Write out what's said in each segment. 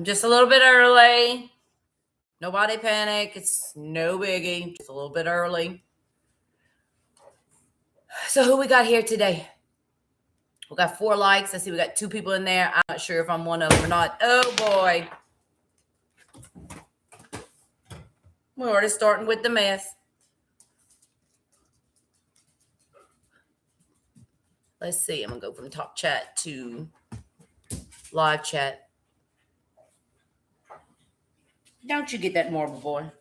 I'm just a little bit early. Nobody panic. It's no biggie. Just a little bit early. So who we got here today? We got 4 likes. I see we got 2 people in there. I'm not sure if I'm one of them or not. Oh, boy. We're already starting with the mess. Let's see. I'm going to go from top chat to live chat. Don't you get that marble, boy.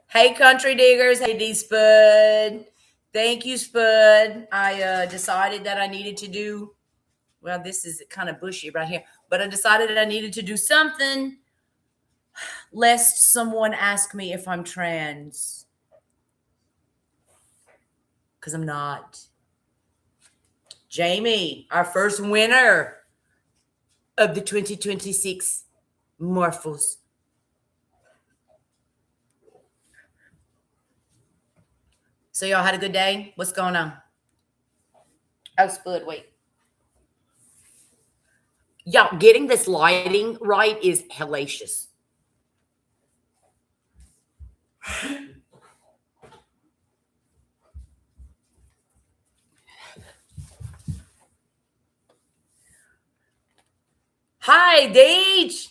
Hey, Country Diggers. Hey, D Spud. Thank you, Spud. I decided that I needed to do, well, this is kind of bushy right here, but I decided that I needed to do something lest someone ask me if I'm trans. Because I'm not. Jamie, our first winner of the 2026 Marffles. So y'all had a good day? What's going on? Oh, Spud, wait. Y'all, getting this lighting right is hellacious. Hi, Deej.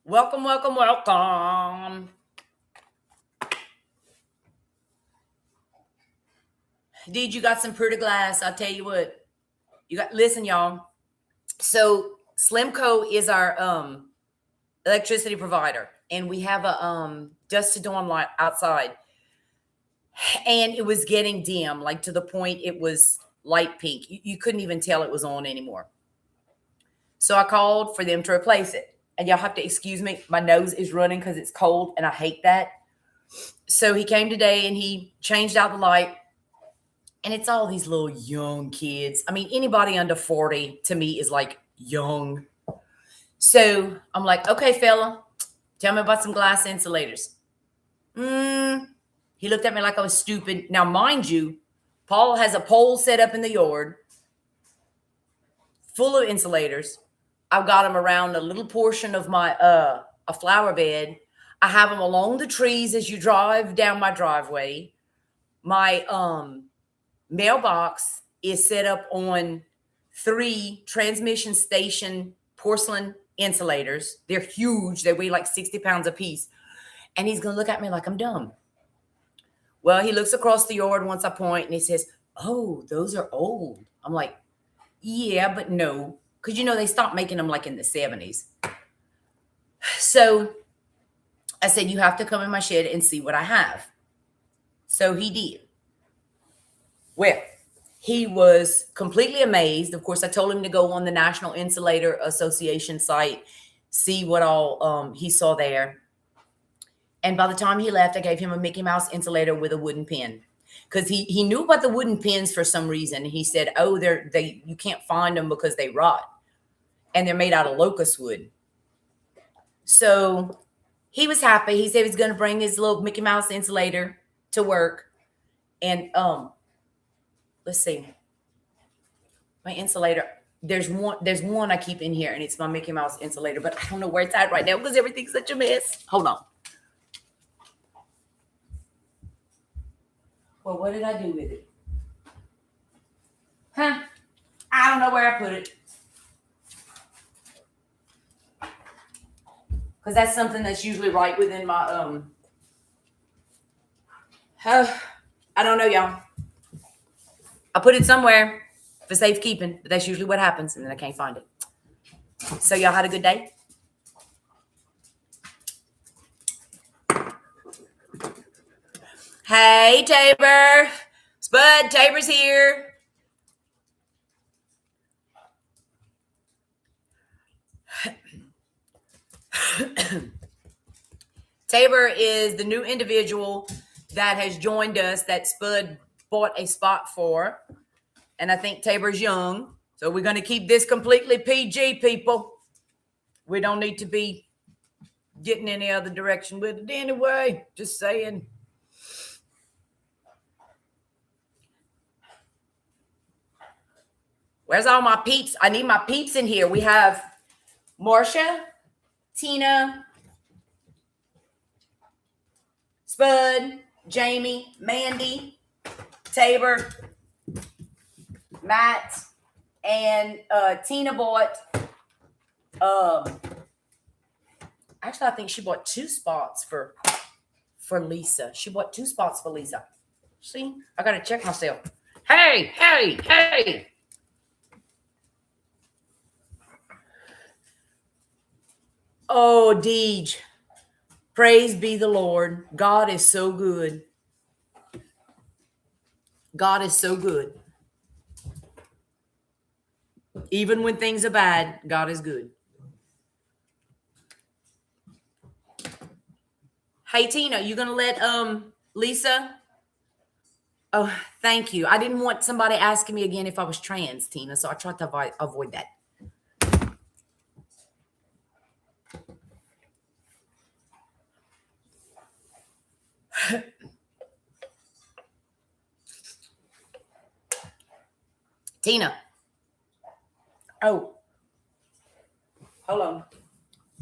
Welcome, welcome, welcome. Deej, you got some pretty glass. I'll tell you what. Listen, y'all. So Slimco is our electricity provider, and we have a dusk to dawn light outside. And it was getting dim, like to the point it was light pink. You couldn't even tell it was on anymore. So I called for them to replace it. And y'all have to excuse me. My nose is running because it's cold, and I hate that. So he came today, and he changed out the light. And it's all these little young kids. I mean, anybody under 40 to me is like young. So I'm like, okay, fella, tell me about some glass insulators. He looked at me like I was stupid. Now, mind you, Paul has a pole set up in the yard full of insulators. I've got them around a little portion of my a flower bed. I have them along the trees as you drive down my driveway. My mailbox is set up on 3 transmission station porcelain insulators. They're huge. They weigh like 60 pounds a piece. And he's going to look at me like I'm dumb. Well, he looks across the yard once I point, and he says, oh, those are old. I'm like, yeah, but no. Because, they stopped making them like in the 70s. So I said, you have to come in my shed and see what I have. So he did. Well, he was completely amazed. Of course, I told him to go on the National Insulator Association site, see what all he saw there. And by the time he left, I gave him a Mickey Mouse insulator with a wooden pin. Because he knew about the wooden pins for some reason. He said, oh, you can't find them because they rot. And they're made out of locust wood. So he was happy. He said he's going to bring his little Mickey Mouse insulator to work. And let's see. My insulator. There's one I keep in here, and it's my Mickey Mouse insulator. But I don't know where it's at right now because everything's such a mess. Hold on. Well, what did I do with it? Huh? I don't know where I put it. Because that's something that's usually right within my, I don't know, y'all. I put it somewhere for safekeeping, but that's usually what happens, and then I can't find it. So y'all had a good day? Hey, Tabor. Spud, Tabor's here. Tabor is the new individual that has joined us that Spud bought a spot for. And I think Tabor's young. So we're going to keep this completely PG, people. We don't need to be getting any other direction with it anyway. Just saying. Where's all my peeps? I need my peeps in here. We have Marcia, Tina, Spud, Jamie, Mandy, Tabor, Matt, and Tina bought. Actually, I think she bought 2 spots for Lisa. She bought 2 spots for Lisa. See, I gotta check myself. Hey, hey, hey. Oh, Deej. Praise be the Lord. God is so good. God is so good. Even when things are bad, God is good. Hey, Tina, you gonna let Lisa? Oh, thank you. I didn't want somebody asking me again if I was trans, Tina, so I tried to avoid that. Tina. Oh, hold on.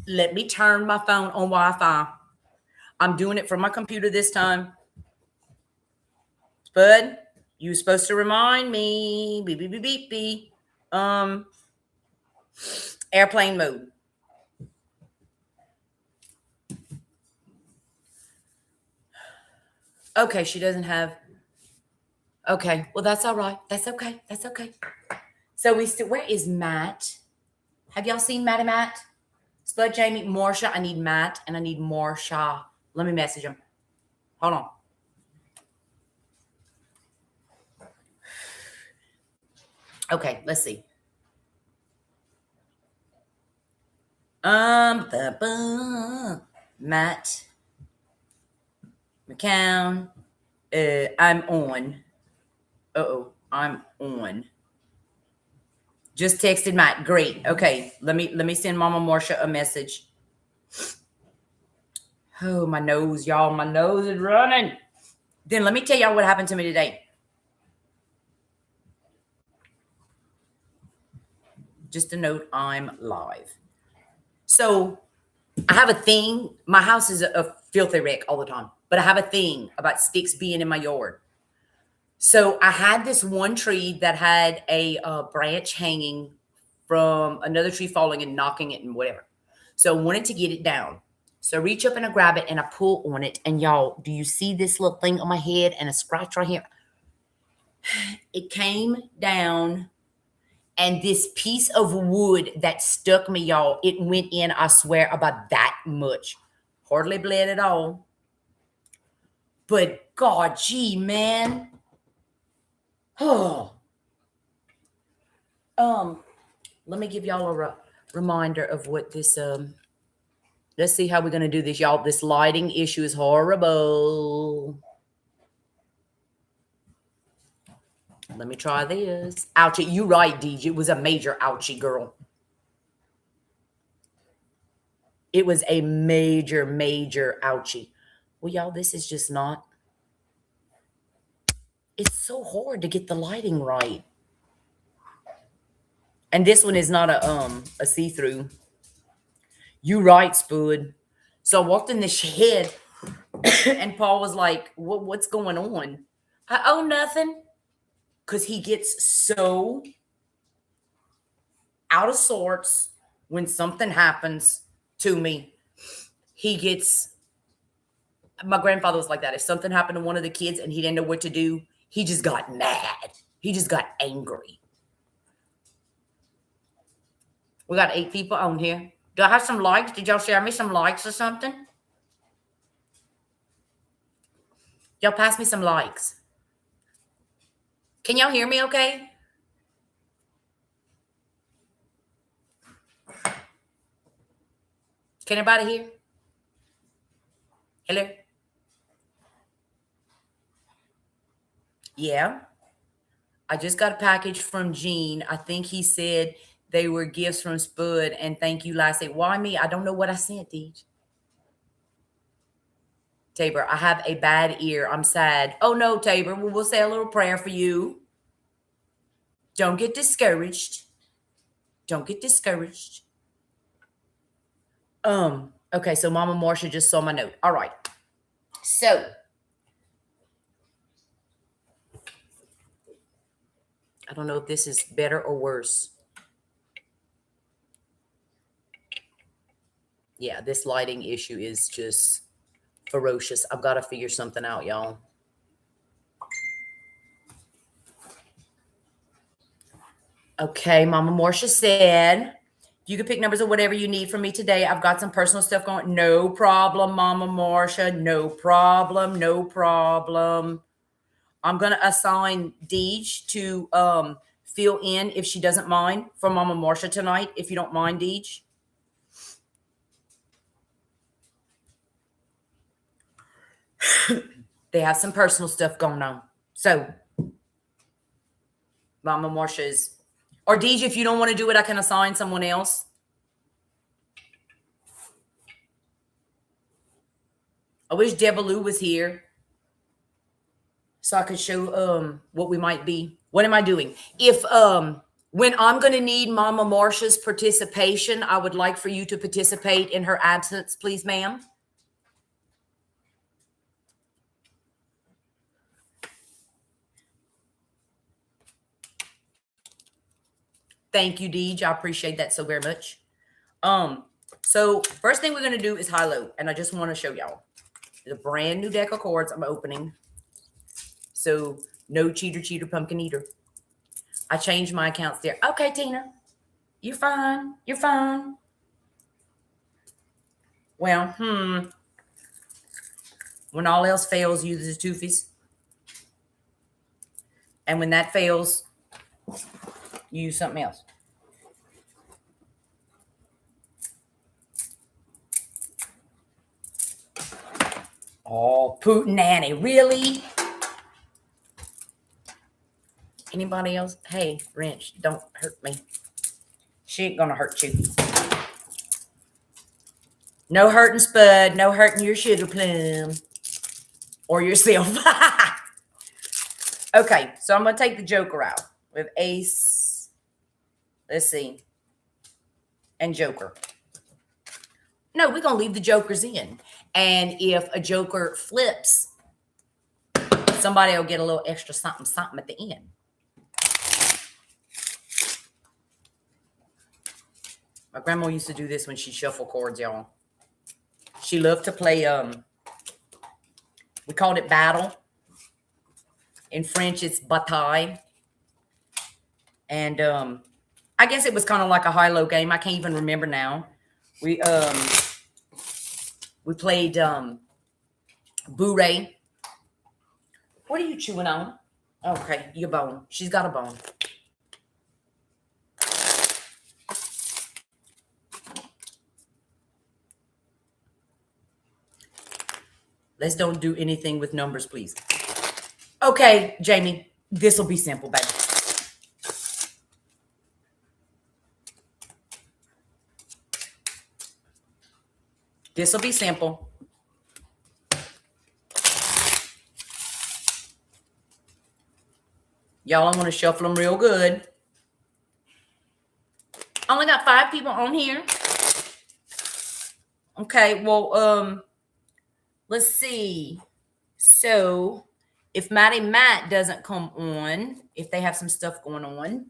Let me turn my phone on Wi-Fi. I'm doing it from my computer this time. Spud, you were supposed to remind me. Beep, beep, beep, beep, beep. Airplane mode. Okay, she doesn't have. Okay, well, that's all right. That's okay. That's okay. So we still. Where is Matt? Have y'all seen Matt and Matt? Spud, Jamie, Marsha. I need Matt and I need Marsha. Let me message him. Hold on. Okay, let's see. Matt McCown. I'm on. I'm on. Just texted Matt. Great. Okay, let me send Mama Marsha a message. Oh, my nose, y'all. My nose is running. Then let me tell y'all what happened to me today. Just a note, I'm live. So I have a thing. My house is a filthy wreck all the time, but I have a thing about sticks being in my yard. So I had this one tree that had a branch hanging from another tree falling and knocking it and whatever. So I wanted to get it down. So I reach up and I grab it and I pull on it. And y'all, do you see this little thing on my head and a scratch right here? It came down, and this piece of wood that stuck me, y'all, it went in, I swear, about that much. Hardly bled at all. But God, gee, man. Oh. Let me give y'all a reminder of what this let's see how we're gonna do this, y'all. This lighting issue is horrible. Let me try this. Ouchie, you right, DJ. It was a major ouchie, girl. It was a major, major ouchie. Well, y'all, this is just not. It's so hard to get the lighting right. And this one is not a see-through. You right, Spud. So I walked in the shed and Paul was like, what's going on? Oh, nothing. Because he gets so out of sorts when something happens to me. My grandfather was like that. If something happened to one of the kids and he didn't know what to do, he just got mad. He just got angry. We got 8 people on here. Do I have some likes? Did y'all share me some likes or something? Y'all pass me some likes. Can y'all hear me okay? Can anybody hear? Hello? Yeah. I just got a package from Gene. I think he said they were gifts from Spud. And thank you, Lassie. Why me? I don't know what I sent, Deej. Tabor, I have a bad ear. I'm sad. Oh, no, Tabor. We'll say a little prayer for you. Don't get discouraged. Don't get discouraged. Okay, so Mama Marcia just saw my note. All right. So I don't know if this is better or worse. Yeah, this lighting issue is just ferocious. I've got to figure something out, y'all. Okay, Mama Marcia said, you can pick numbers or whatever you need from me today. I've got some personal stuff going. No problem, Mama Marcia. No problem. No problem. I'm going to assign Deej to fill in if she doesn't mind for Mama Marcia tonight, if you don't mind, Deej. They have some personal stuff going on. So, Mama Marcia's, or Deej, if you don't want to do it, I can assign someone else. I wish Debaloo was here so I could show what we might be. What am I doing? If when I'm going to need Mama Marcia's participation, I would like for you to participate in her absence, please, ma'am. Thank you, Deej. I appreciate that so very much. So first thing we're going to do is high-low, and I just want to show y'all the brand new deck of cards I'm opening. So no cheater, pumpkin eater. I changed my accounts there. Okay, Tina, you're fine. You're fine. Well, when all else fails, use the toofies. And when that fails, use something else. Oh, Pootin' really? Anybody else? Hey, Wrench, don't hurt me. She ain't gonna hurt you. No hurting Spud. No hurting your sugar plum. Or yourself. Okay, so I'm gonna take the Joker out with Ace. Let's see. And Joker. No, we're gonna leave the Jokers in. And if a Joker flips, somebody will get a little extra something at the end. My grandma used to do this when she shuffled cards, y'all. She loved to play, we called it battle. In French, it's bataille. And I guess it was kind of like a high-low game. I can't even remember now. We played Bourrée. What are you chewing on? Okay, your bone. She's got a bone. Let's don't do anything with numbers, please. Okay, Jamie, this will be simple, baby. This will be simple. Y'all, I'm going to shuffle them real good. Only got 5 people on here. Okay, well, let's see. So, if Matt doesn't come on, if they have some stuff going on,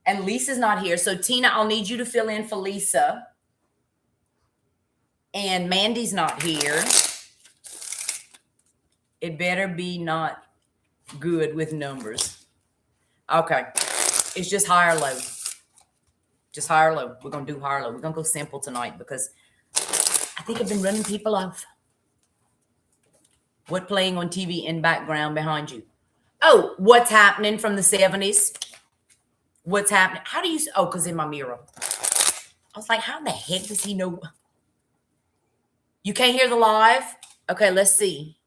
and Lisa's not here, so Tina, I'll need you to fill in for Lisa. And Mandy's not here. It better be not good with numbers. Okay. It's just high or low. Just high or low. We're going to do high or low. We're going to go simple tonight because I think I've been running people off. What playing on TV in background behind you? Oh, what's happening from the 70s? What's happening? How do you... Oh, because in my mirror. I was like, how in the heck does he know... You can't hear the live? Okay, let's see.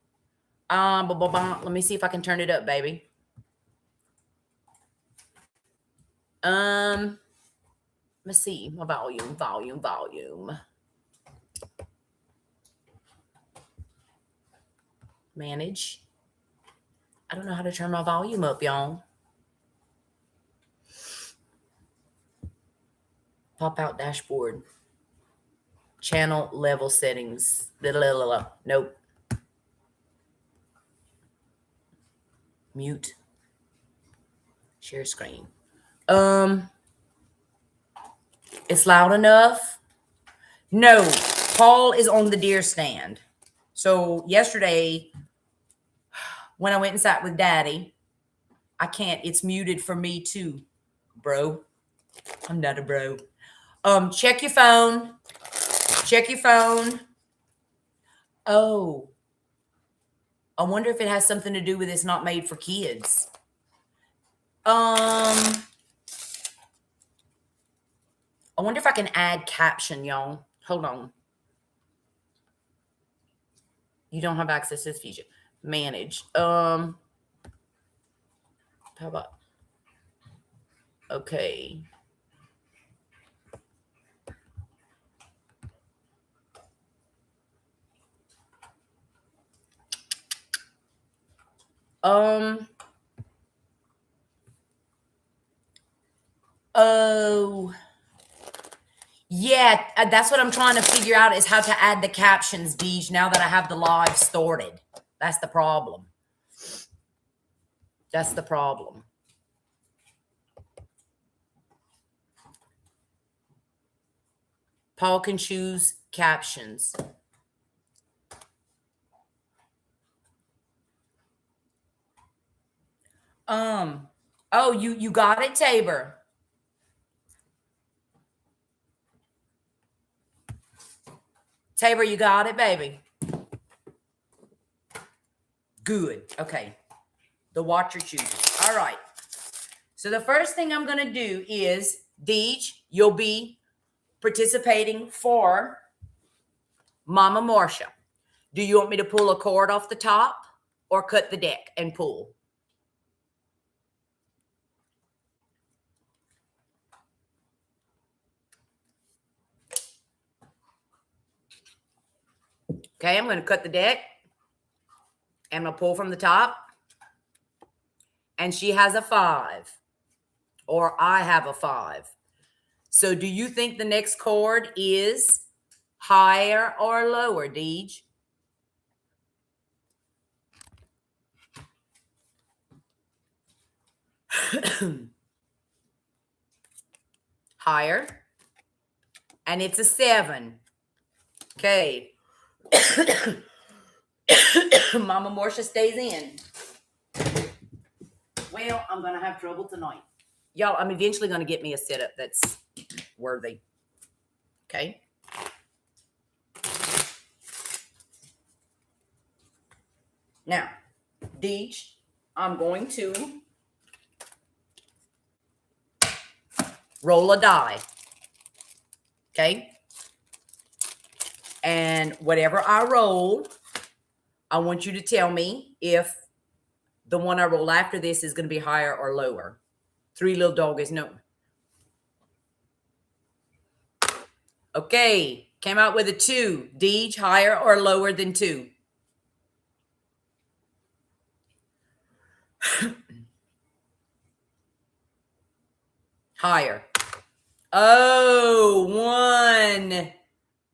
Let me see if I can turn it up, baby. Let's see. My volume. Manage. I don't know how to turn my volume up, y'all. Pop out dashboard. Channel level settings. Nope. Mute. Share screen. It's loud enough. No, Paul is on the deer stand. So yesterday, when I went and sat with Daddy, I can't. It's muted for me too, bro. I'm not a bro. Check your phone. Check your phone. Oh, I wonder if it has something to do with it's not made for kids. I wonder if I can add caption, y'all. Hold on. You don't have access to this feature. Manage. How about? Okay. Oh. Yeah, that's what I'm trying to figure out is how to add the captions, Deej, now that I have the live started. That's the problem. That's the problem. Paul can choose captions. Oh, you got it, Tabor. Tabor, you got it, baby. Good. Okay. The watcher chooses. All right. So the first thing I'm going to do is, Deej, you'll be participating for Mama Marcia. Do you want me to pull a cord off the top or cut the deck and pull? Okay, I'm going to cut the deck. And I'm going to pull from the top. And she has a 5. Or I have a 5. So do you think the next chord is higher or lower, Deej? Higher. And it's a 7. Okay. Mama Marcia stays in. Well, I'm going to have trouble tonight. Y'all, I'm eventually going to get me a setup that's worthy. Okay. Now, Deej, I'm going to roll a die. Okay. And whatever I roll, I want you to tell me if the one I roll after this is going to be higher or lower. 3 little doggies, no. Okay. Came out with a 2. Deej, higher or lower than 2? Higher. Oh, 1.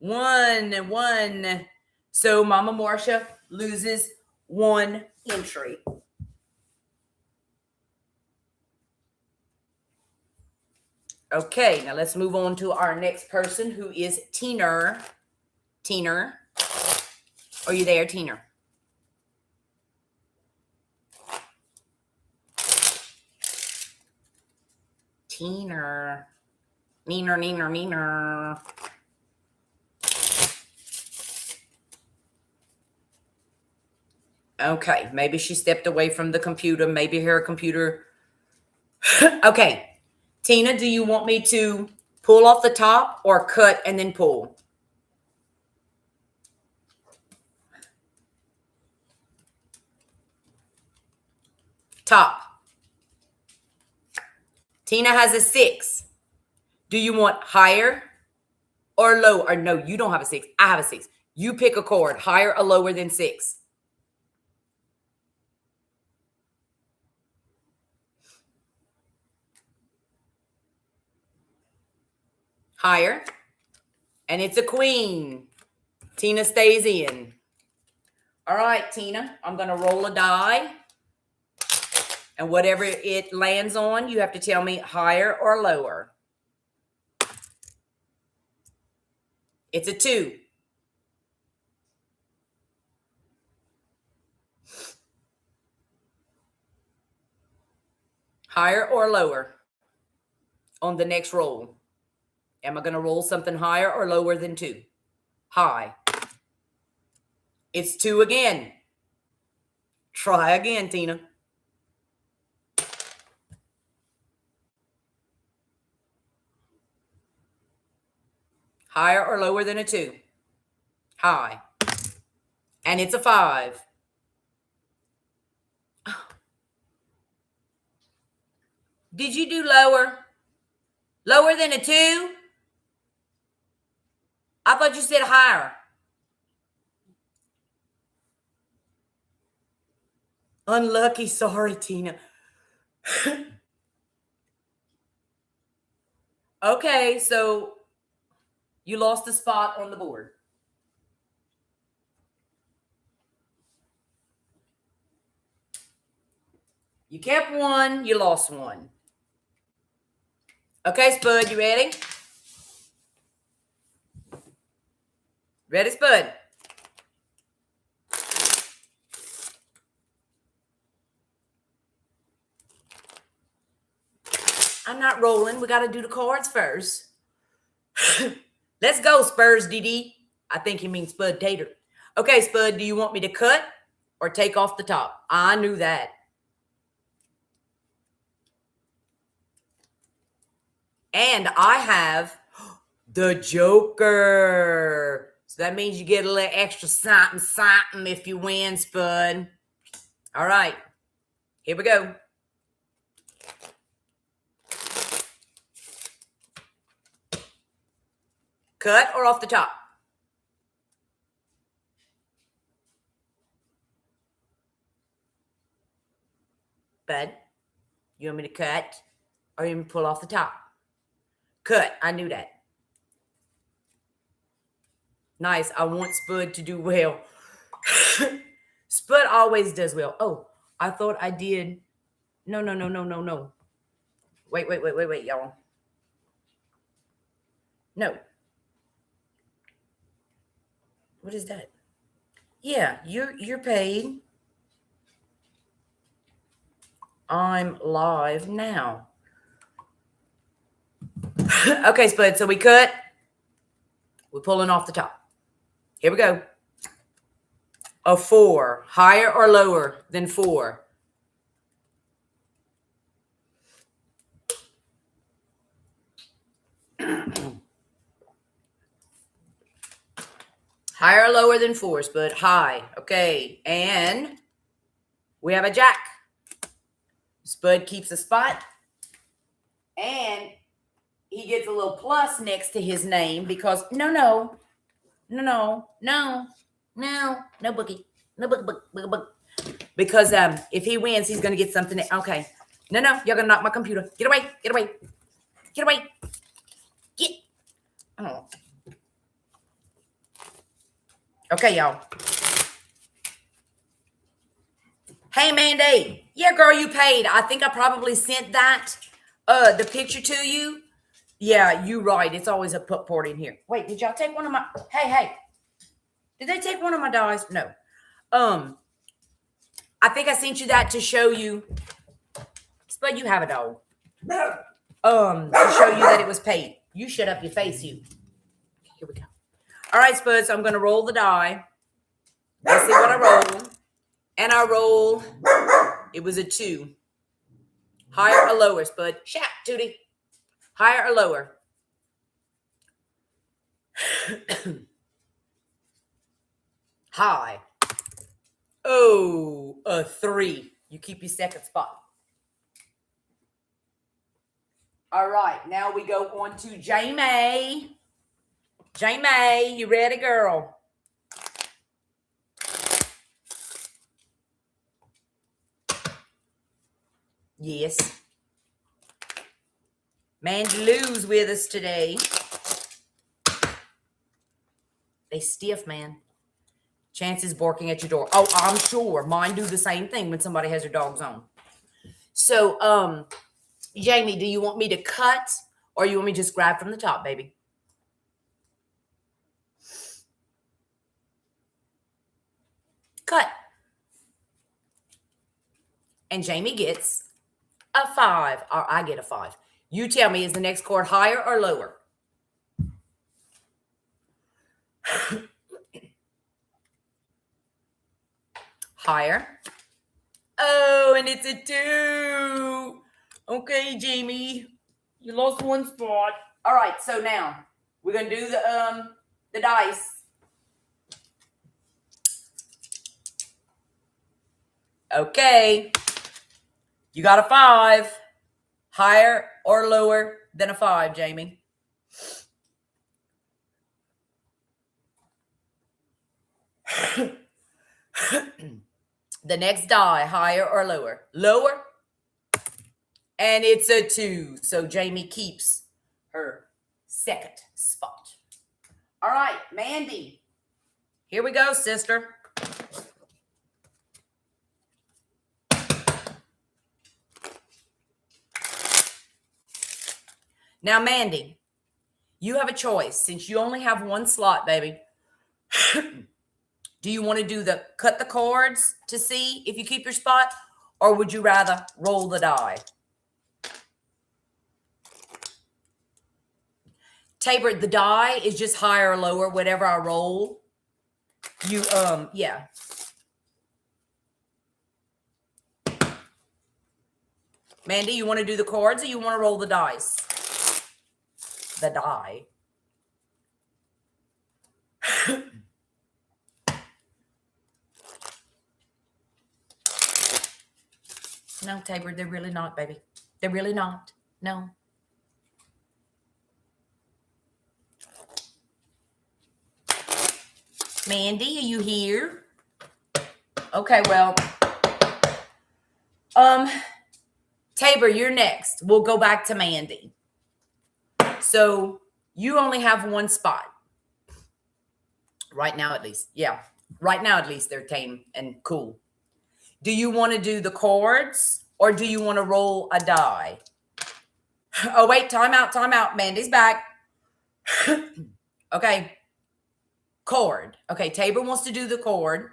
1. So Mama Marcia loses 1 entry. Okay, now let's move on to our next person who is Teener. Teener. Are you there, Teener? Teener. Neener. Okay, maybe she stepped away from the computer. Maybe her computer. Okay. Tina, do you want me to pull off the top or cut and then pull? Top. Tina has a 6. Do you want higher or low? Or no, you don't have a 6. I have a 6. You pick a chord, higher or lower than 6. Higher. And it's a queen. Tina stays in. All right, Tina, I'm going to roll a die. And whatever it lands on, you have to tell me higher or lower. It's a 2. Higher or lower on the next roll? Am I going to roll something higher or lower than 2? High. It's 2 again. Try again, Tina. Higher or lower than a 2? High. And it's a 5. Did you do lower? Lower than a 2? I thought you said higher. Unlucky. Sorry, Tina. Okay, so you lost a spot on the board. You kept 1, you lost 1. Okay, Spud, you ready? Ready, Spud? I'm not rolling. We got to do the cards first. Let's go, Spurs DD. I think he means Spud Tater. Okay, Spud, do you want me to cut or take off the top? I knew that. And I have the Joker. So that means you get a little extra something if you win, Spud. All right. Here we go. Cut or off the top? Bud, you want me to cut or you want me to pull off the top? Cut. I knew that. Nice. I want Spud to do well. Spud always does well. Oh, I thought I did. No. Wait, y'all. No. What is that? Yeah, you're paid. I'm live now. Okay, Spud. So we cut. We're pulling off the top. Here we go. A 4. Higher or lower than 4? Higher or lower than 4, Spud? High. Okay. And we have a jack. Spud keeps a spot. And he gets a little plus next to his name because no bookie. No book. Because if he wins, he's gonna get something. Okay. No, you're gonna knock my computer. Get away. Get. Oh. Okay, y'all. Hey, Mandy. Yeah, girl, you paid. I think I probably sent that the picture to you. Yeah, you right. It's always a put port in here. Wait, did y'all take one of my hey. Did they take one of my dies? No. I think I sent you that to show you. Spud, you have a dog. To show you that it was paid. You shut up your face, you. Here we go. All right, Spud, so I'm gonna roll the die. Let's see what I roll. And I roll. It was a 2. Higher or lower, Spud? Shout, Tootie. Higher or lower? High. Oh, a 3. You keep your second spot. All right, now we go on to Jamie. Jamie, you ready, girl? Yes. Mandy Lou's with us today. They stiff, man. Chances barking at your door. Oh, I'm sure. Mine do the same thing when somebody has their dogs on. So, Jamie, do you want me to cut or you want me to just grab from the top, baby? Cut. And Jamie gets a 5, or I get a 5. You tell me, is the next chord higher or lower? Higher. Oh, and it's a 2. Okay, Jamie, you lost one spot. All right, so now we're gonna do the dice. Okay, you got a 5. Higher or lower than a 5, Jamie? The next die, higher or lower? Lower. And it's a 2. So Jamie keeps her second spot. All right, Mandy. Here we go, sister. Now, Mandy, you have a choice. Since you only have one slot, baby, do you want to do the cut the cards to see if you keep your spot, or would you rather roll the die? Tabor, the die is just higher or lower, whatever I roll. You, yeah. Mandy, you want to do the cards or you want to roll the dice? The die. No, Tabor, they're really not, baby. They're really not. No. Mandy, are you here? Okay, well, Tabor, you're next. We'll go back to Mandy. So you only have one spot. Right now, at least. Yeah. Right now, at least, they're tame and cool. Do you want to do the cards or do you want to roll a die? Oh, wait. Time out. Mandy's back. Okay. Cord. Okay. Tabor wants to do the cord.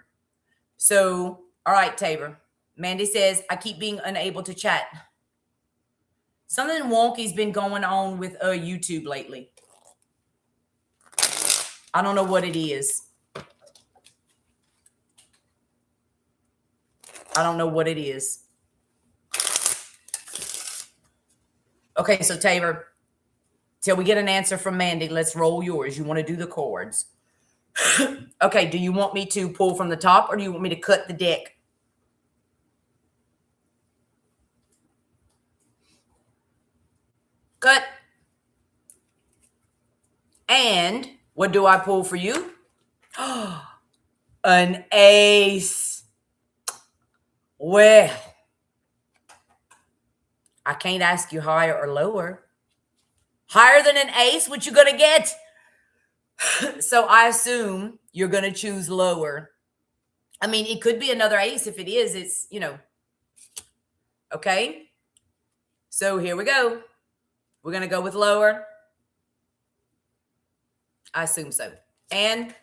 So, all right, Tabor. Mandy says, I keep being unable to chat. Something wonky's been going on with YouTube lately. I don't know what it is. I don't know what it is. Okay, so Tabor, till we get an answer from Mandy, let's roll yours. You want to do the chords. Okay, do you want me to pull from the top or do you want me to cut the deck? Cut. And what do I pull for you? An ace. Well, I can't ask you higher or lower. Higher than an ace, what you gonna get? So I assume you're gonna choose lower. I mean, it could be another ace. If it is, it's, okay. So here we go. We're gonna go with lower. I assume so. And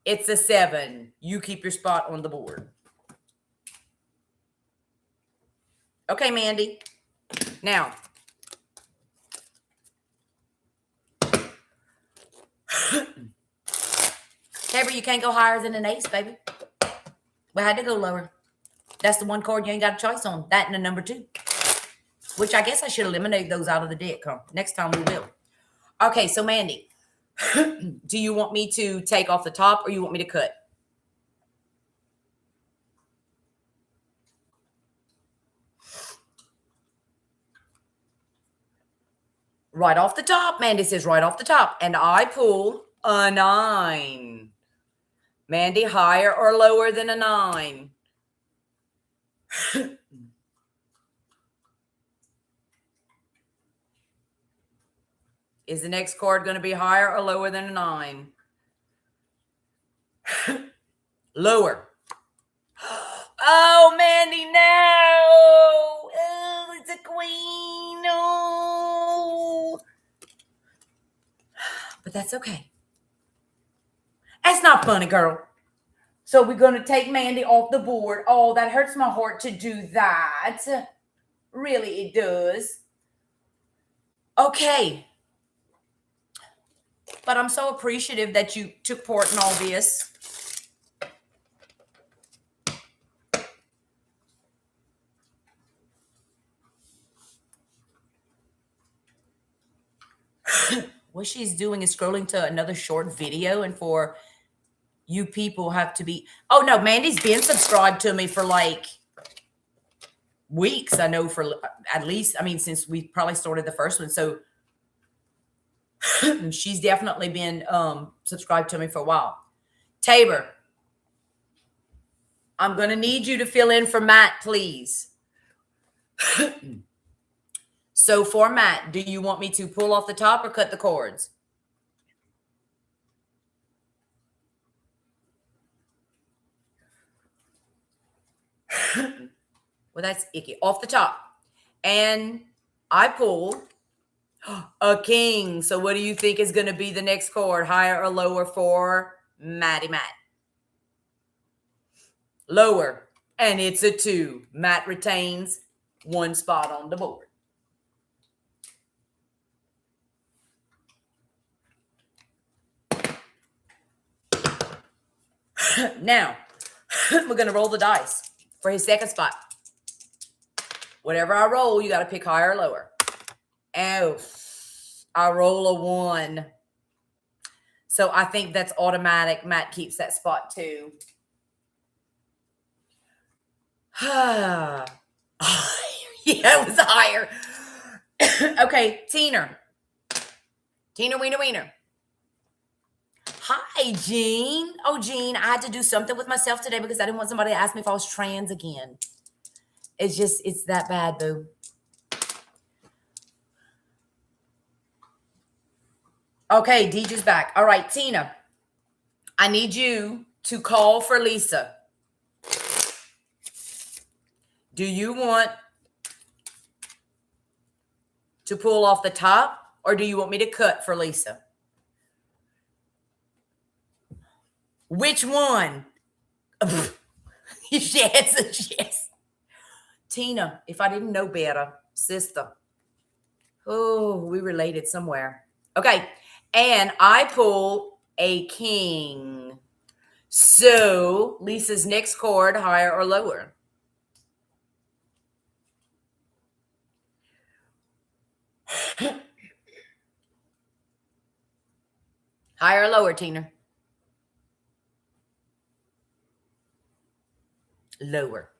it's a 7. You keep your spot on the board. Okay, Mandy. Now, Tabor, you can't go higher than an ace, baby. We had to go lower. That's the one card you ain't got a choice on. That and a number 2. Which I guess I should eliminate those out of the deck, huh? Next time we will. Okay, so Mandy, do you want me to take off the top or you want me to cut? Right off the top. Mandy says right off the top. And I pull a 9. Mandy, higher or lower than a 9? Is the next card going to be higher or lower than a 9? Lower. Oh, Mandy, no. Oh, it's a queen. No. But that's okay. That's not funny, girl. So we're going to take Mandy off the board. Oh, that hurts my heart to do that. Really, it does. Okay. But I'm so appreciative that you took part in all this. What she's doing is scrolling to another short video, and for you people have to be, oh no, Mandy's been subscribed to me for like weeks. I know, for at least, I mean, since we probably started the first one. So she's definitely been subscribed to me for a while. Tabor, I'm going to need you to fill in for Matt, please. So for Matt, do you want me to pull off the top or cut the cords? Well, that's icky. Off the top. And I pull a king. So what do you think is going to be the next cord? Higher or lower for Matt? Lower. And it's a 2. Matt retains 1 spot on the board. Now, we're going to roll the dice for his second spot. Whatever I roll, you got to pick higher or lower. Oh, I roll a 1. So I think that's automatic. Matt keeps that spot too. Yeah, it was higher. Okay, Tina. Tina Wiener. Hi, Jean. Oh, Jean, I had to do something with myself today because I didn't want somebody to ask me if I was trans again. It's that bad, boo. Okay, Deeja's back. All right, Tina, I need you to call for Lisa. Do you want to pull off the top, or do you want me to cut for Lisa? Which one? Yes. Tina, if I didn't know better, sister. Oh, we related somewhere. Okay, and I pull a king. So Lisa's next cord, higher or lower? Higher or lower, Tina? Lower.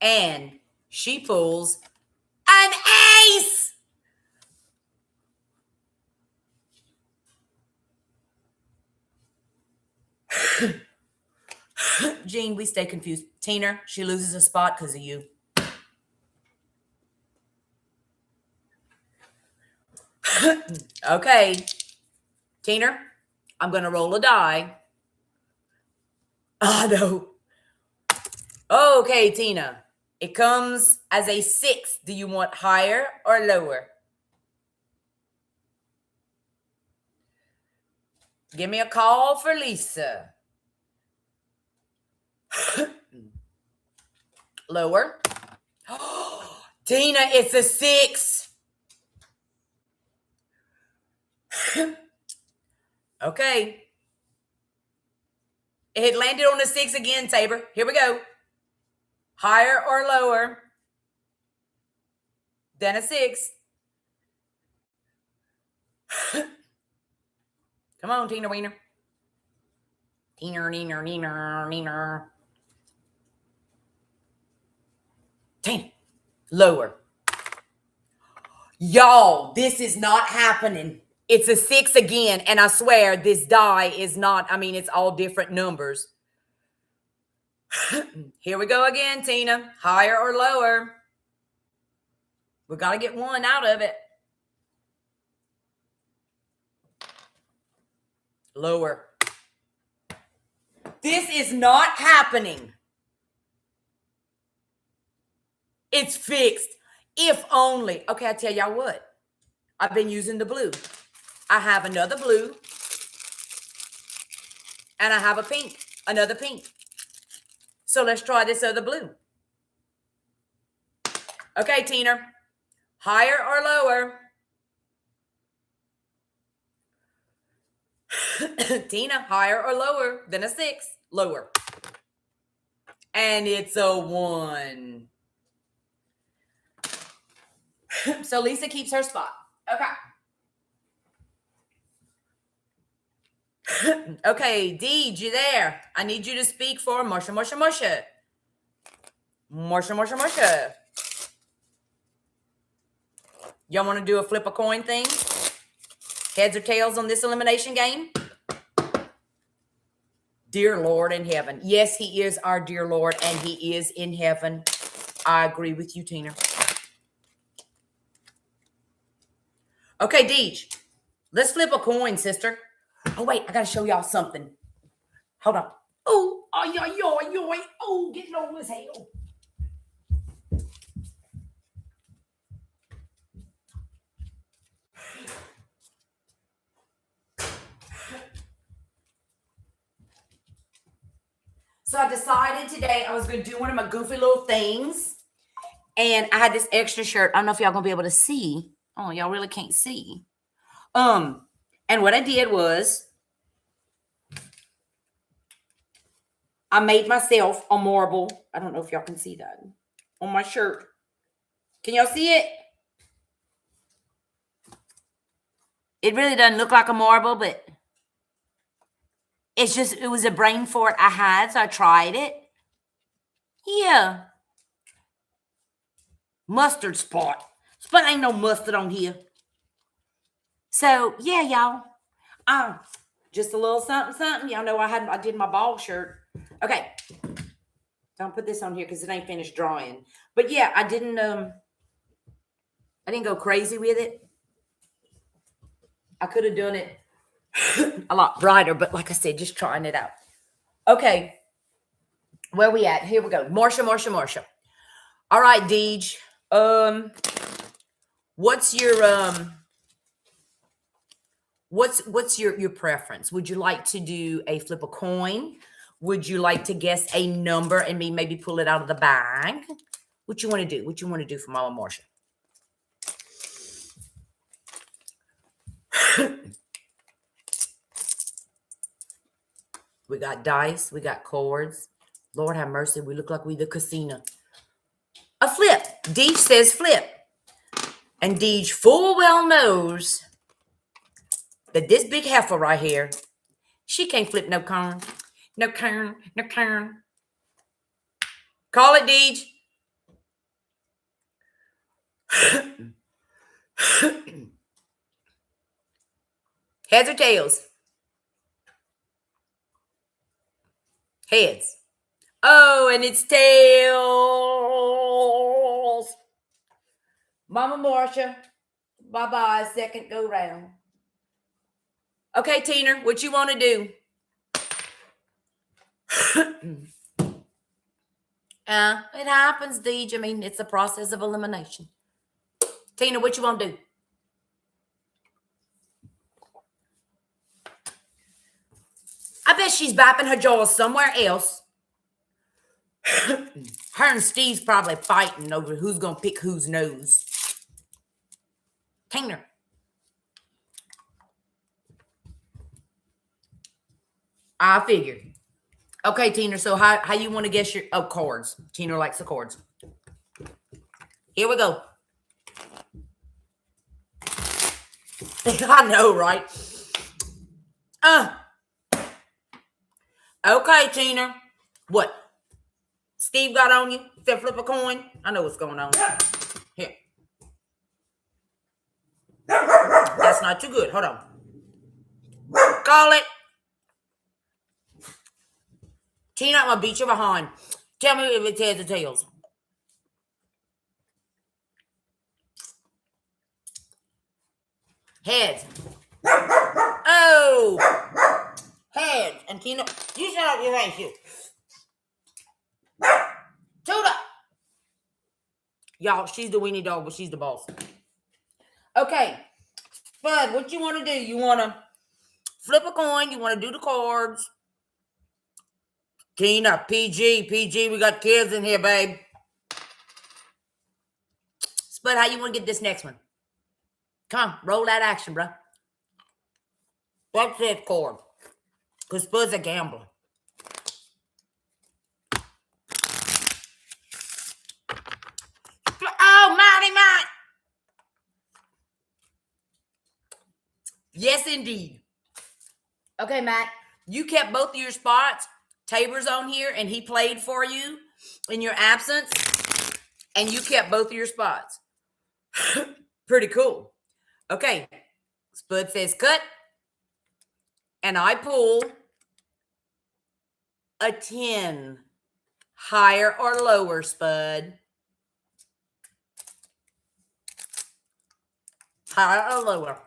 And she pulls an ace. Jean, we stay confused. Tina, she loses a spot because of you. Okay. Tina, I'm going to roll a die. Oh, no. Okay, Tina. It comes as a 6. Do you want higher or lower? Give me a call for Lisa. Lower. Tina, it's a 6. Okay. It landed on a 6 again, Tabor. Here we go. Higher or lower than a 6? Come on, Tina Wiener. Tina. Tina. Lower. Y'all, this is not happening. It's a 6 again, and I swear this die is not, I mean, it's all different numbers. Here we go again, Tina. Higher or lower? We got to get one out of it. Lower. This is not happening. It's fixed. If only. Okay, I tell y'all what. I've been using the blue. I have another blue. And I have a pink. Another pink. So let's try this other blue. Okay, Tina. Higher or lower? Tina, higher or lower than a 6? Lower. And it's a 1. So Lisa keeps her spot. Okay. Okay, Deej, you there? I need you to speak for Marsha, Marsha, Marsha. Marsha, Marsha, Marsha. Y'all want to do a flip a coin thing? Heads or tails on this elimination game? Dear Lord in heaven. Yes, he is our dear Lord, and he is in heaven. I agree with you, Tina. Okay, Deej, let's flip a coin, sister. Oh, wait, I got to show y'all something. Hold on. Oh, oh, get low as hell. So I decided today I was going to do one of my goofy little things. And I had this extra shirt. I don't know if y'all going to be able to see. Oh, y'all really can't see. And what I did was I made myself a marble. I don't know if y'all can see that on my shirt. Can y'all see it? It really doesn't look like a marble, but it was a brain fart I had, so I tried it. Yeah. Mustard spot. But ain't no mustard on here. So, yeah, y'all. Just a little something, something. Y'all know I did my ball shirt. Okay. Don't put this on here because it ain't finished drying. But yeah, I didn't go crazy with it. I could have done it a lot brighter, but like I said, just trying it out. Okay. Where we at? Here we go. Marsha, Marsha, Marsha. All right, Deej. What's your preference? Would you like to do a flip a coin? Would you like to guess a number and me maybe pull it out of the bag? What you want to do? What you want to do for Mama Marsha? We got dice. We got cards. Lord have mercy. We look like we the casino. A flip. Deej says flip. And Deej full well knows that this big heifer right here, she can't flip no corn. No corn. No corn. Call it, Deej. Heads or tails? Heads. Oh, and it's tails. Mama Marsha, bye-bye, second go round. Okay, Tina, what you want to do? It happens, Deej. I mean, it's a process of elimination. Tina, what you want to do? I bet she's bapping her jaws somewhere else. Her and Steve's probably fighting over who's going to pick whose nose. Tina. I figured. Okay, Tina, so how you want to guess your... Oh, cards. Tina likes the cards. Here we go. I know, right? Okay, Tina. What? Steve got on you? Said flip a coin? I know what's going on. Here. That's not too good. Hold on. Call it. Tina, I'm gonna beat you behind. Tell me if it's heads or tails. Heads. Oh. Heads. And Tina, you shut up your face, you. Tuda. Y'all, she's the weenie dog, but she's the boss. Okay. Spud, what you want to do? You want to flip a coin? You want to do the cards? Tina, PG, we got kids in here, babe. Spud, how you want to get this next one? Come on, roll that action, bro. That's it, cord. Because Spud's a gambler. Oh, mighty Matt. Yes, indeed. Okay, Matt, you kept both of your spots. Tabor's on here, and he played for you in your absence, and you kept both of your spots. Pretty cool. Okay, Spud says cut, and I pull a 10. Higher or lower, Spud? Higher or lower?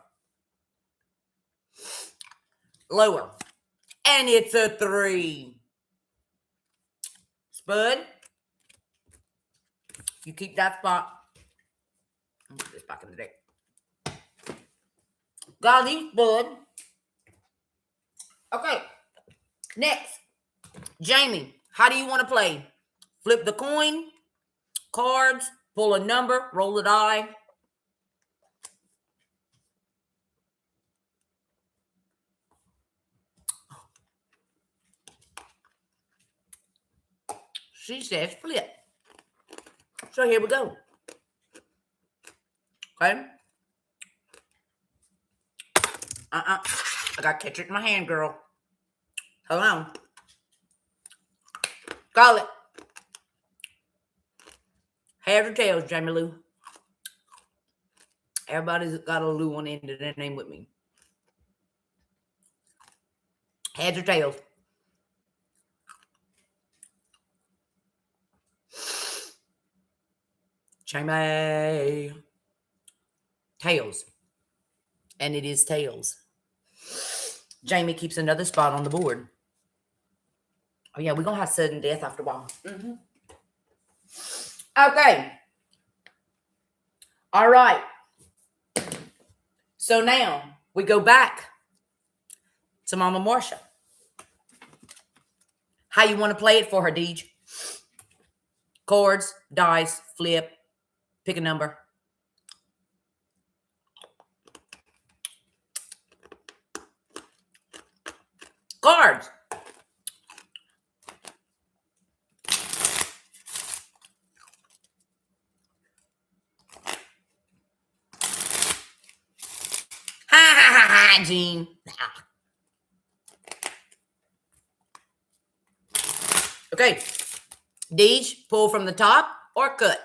Lower. And it's a 3. Spud, you keep that spot. I'll put this back in the deck. Got these, Spud. Okay. Next. Jamie, how do you want to play? Flip the coin, cards, pull a number, roll a die. She says flip. So here we go. Okay. I got to catch it in my hand, girl. Hold on. Call it. Heads or tails, Jamie Lou? Everybody's got a Lou on the end of their name with me. Heads or tails? Jamie. Tails. And it is tails. Jamie keeps another spot on the board. Oh, yeah, we're going to have sudden death after a while. Okay. All right. So now we go back to Mama Marcia. How you want to play it for her, Deej? Cards, dice, flip, pick a number. Cards. Ha, Gene. Okay. Deej, pull from the top or cut.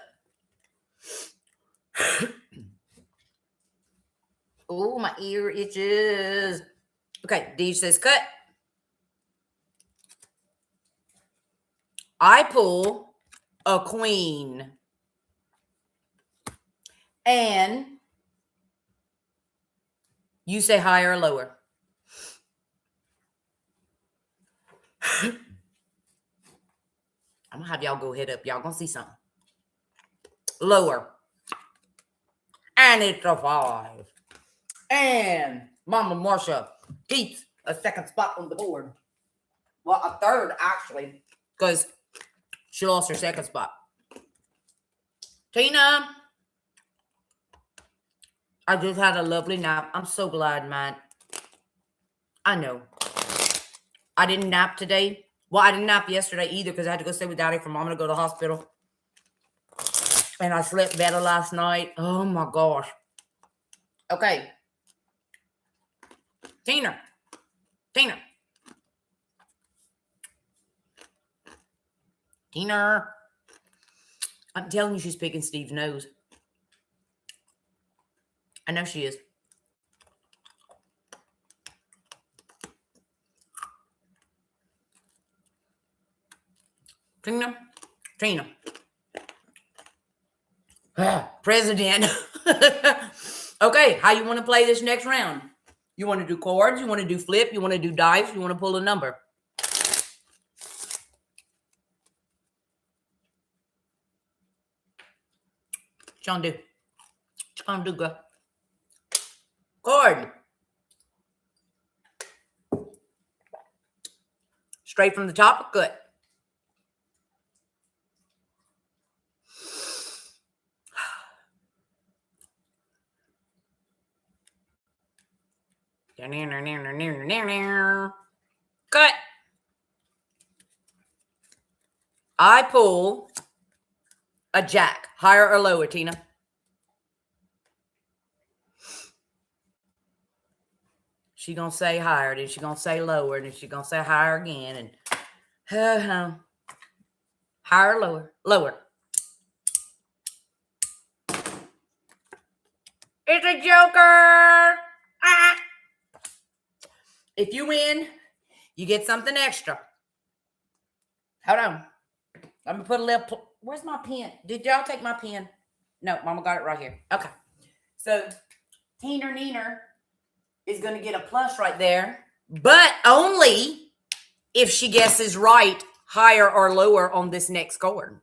Oh, my ear itches. Okay, Deej says cut. I pull a queen. And you say higher or lower. I'm going to have y'all go head up. Y'all going to see something. Lower. And it's a 5. And Mama Marcia keeps a second spot on the board. Well, a third, actually, because she lost her second spot. Tina, I just had a lovely nap. I'm so glad, man. I know. I didn't nap today. Well, I didn't nap yesterday either because I had to go stay with Daddy for Mama to go to the hospital. And I slept better last night. Oh, my gosh. Okay. Tina. I'm telling you, she's picking Steve's nose. I know she is. Tina. President. Okay, how you want to play this next round? You want to do chords? You want to do flip? You want to do dice? You want to pull a number? What you gonna do, girl? Chord. Straight from the top? Good. Cut. I pull a jack. Higher or lower, Tina? She gonna say higher, then she gonna say lower, then she gonna say higher again, and higher or lower? Lower. It's a joker. Ah. If you win, you get something extra. Hold on. Let me put a little. Where's my pen? Did y'all take my pen? No, Mama got it right here. Okay. So, Teener Neener is going to get a plus right there, but only if she guesses right, higher or lower on this next chord.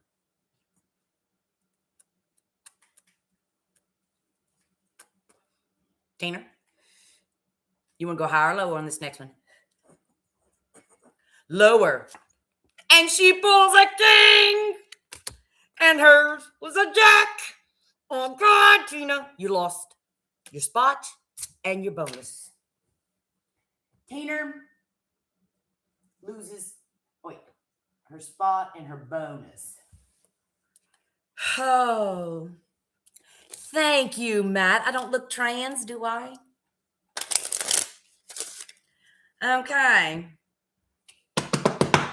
Tina, you want to go higher or lower on this next one? Lower. And she pulls a king, and hers was a jack. Oh, God, Tina, you lost your spot and your bonus. Tina loses, her spot and her bonus. Oh, thank you, Matt. I don't look trans, do I? Okay.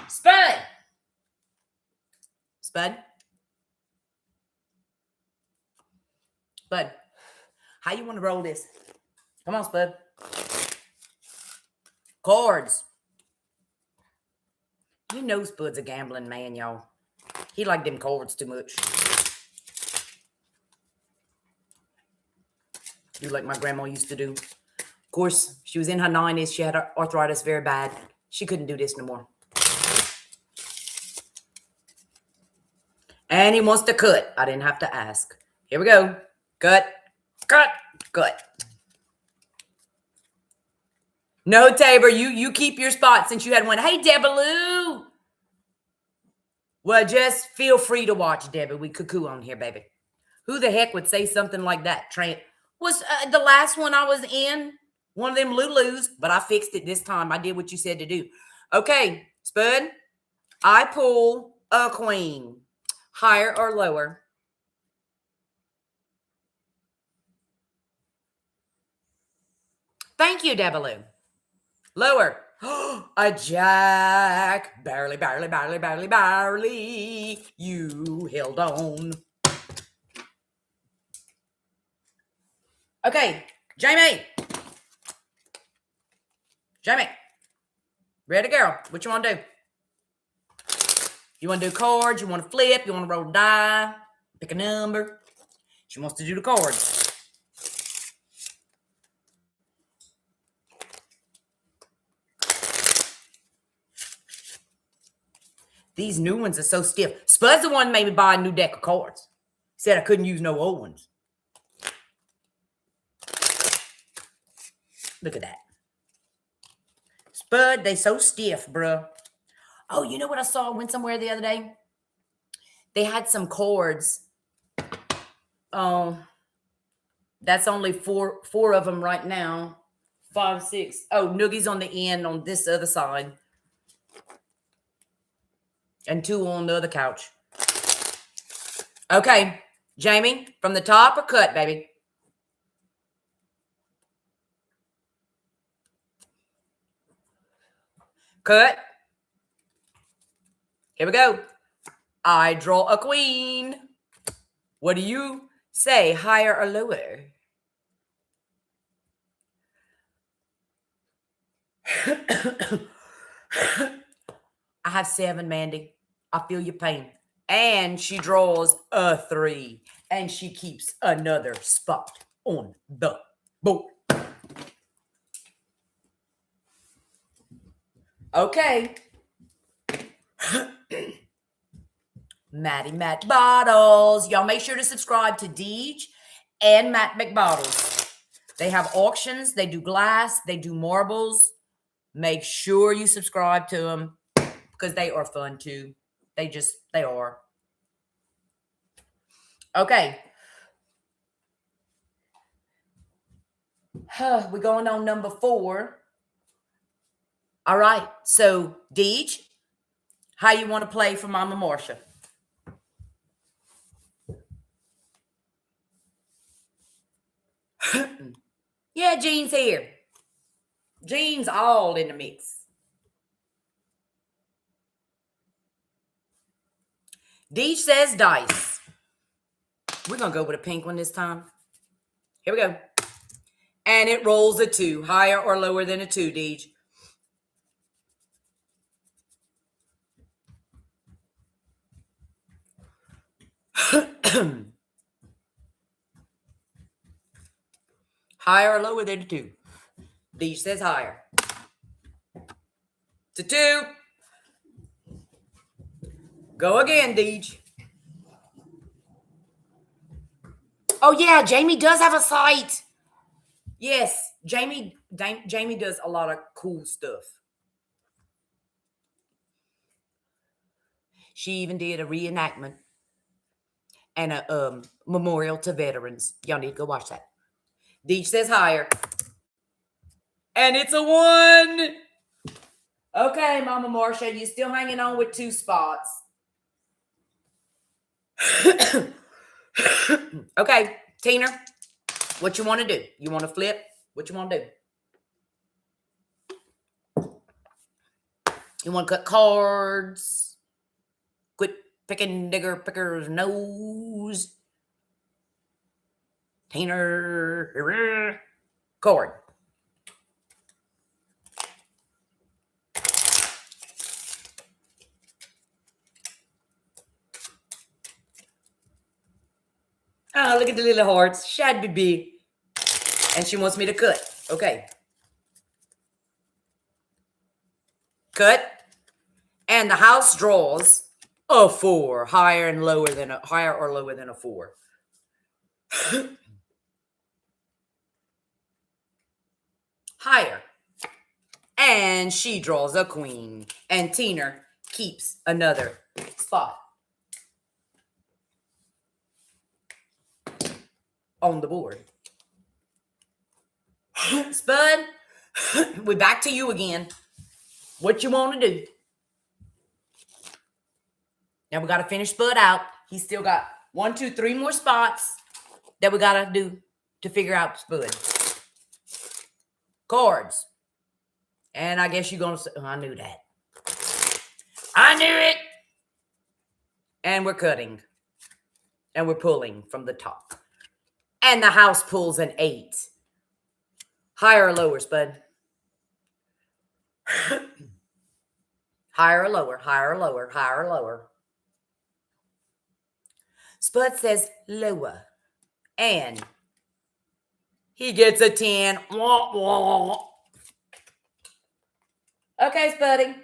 Spud. Spud. Spud. How you want to roll this? Come on, Spud. Chords. You know Spud's a gambling man, y'all. He like them chords too much. Do like my grandma used to do. Of course, she was in her 90s. She had arthritis very bad. She couldn't do this no more. And he wants to cut. I didn't have to ask. Here we go. Cut. Cut. Cut. No, Tabor, you keep your spot since you had one. Hey, Debaloo. Well, just feel free to watch, Debbie. We cuckoo on here, baby. Who the heck would say something like that? Was the last one I was in one of them Lulus, but I fixed it this time. I did what you said to do. Okay, Spud, I pull a queen. Higher or lower? Thank you, Debaloo. Lower. A jack. Barely, barely, barely, barely, barely. You held on. Okay, Jamie. Jamie. Ready, girl. What you want to do? You want to do chords? You want to flip? You want to roll a die? Pick a number. She wants to do the chords. These new ones are so stiff. Spud's the one made me buy a new deck of cards. Said I couldn't use no old ones. Look at that. Spud, they so stiff, bruh. Oh, you know what I saw? I went somewhere the other day. They had some chords. That's only four of them right now. 5, 6. Oh, noogies on the end on this other side. And 2 on the other couch. Okay, Jamie, from the top or cut, baby? Cut. Here we go. I draw a queen. What do you say, higher or lower? I have 7, Mandy. I feel your pain. And she draws a 3. And she keeps another spot on the board. Okay. Maddie Matt Bottles. Y'all make sure to subscribe to Deej and Matt McBottles. They have auctions. They do glass. They do marbles. Make sure you subscribe to them because they are fun too. They are. Okay. We're going on number 4. All right. So, Deej, how you want to play for Mama Marcia? Yeah, Jean's here. Jean's all in the mix. Deej says dice. We're going to go with a pink one this time. Here we go. And it rolls a 2. Higher or lower than a 2, Deej? Higher or lower than a 2? Deej says higher. It's a 2. Go again, Deej. Oh, yeah, Jamie does have a site. Yes, Jamie does a lot of cool stuff. She even did a reenactment and a memorial to veterans. Y'all need to go watch that. Deej says higher. And it's a 1. Okay, Mama Marcia, you're still hanging on with 2 spots. Okay, Tina, what you want to do? You want to flip? What you want to do? You want to cut cards? Quit picking digger picker's nose. Tina, cord. Oh, look at the little hearts. Should be big. And she wants me to cut. Okay. Cut. And the house draws a 4. Higher or lower than a 4. Higher. And she draws a queen. And Tina keeps another spot on the board. Spud, we're back to you again. What you want to do? Now we got to finish Spud out. He's still got 1, 2, 3 more spots that we got to do to figure out Spud. Cards. And I guess you're going to say, oh, I knew that. I knew it. And we're cutting. And we're pulling from the top. And the house pulls an 8. Higher or lower, Spud? Higher or lower, higher or lower, higher or lower. Spud says lower. And he gets a 10. Wah, wah. Okay, Spuddy.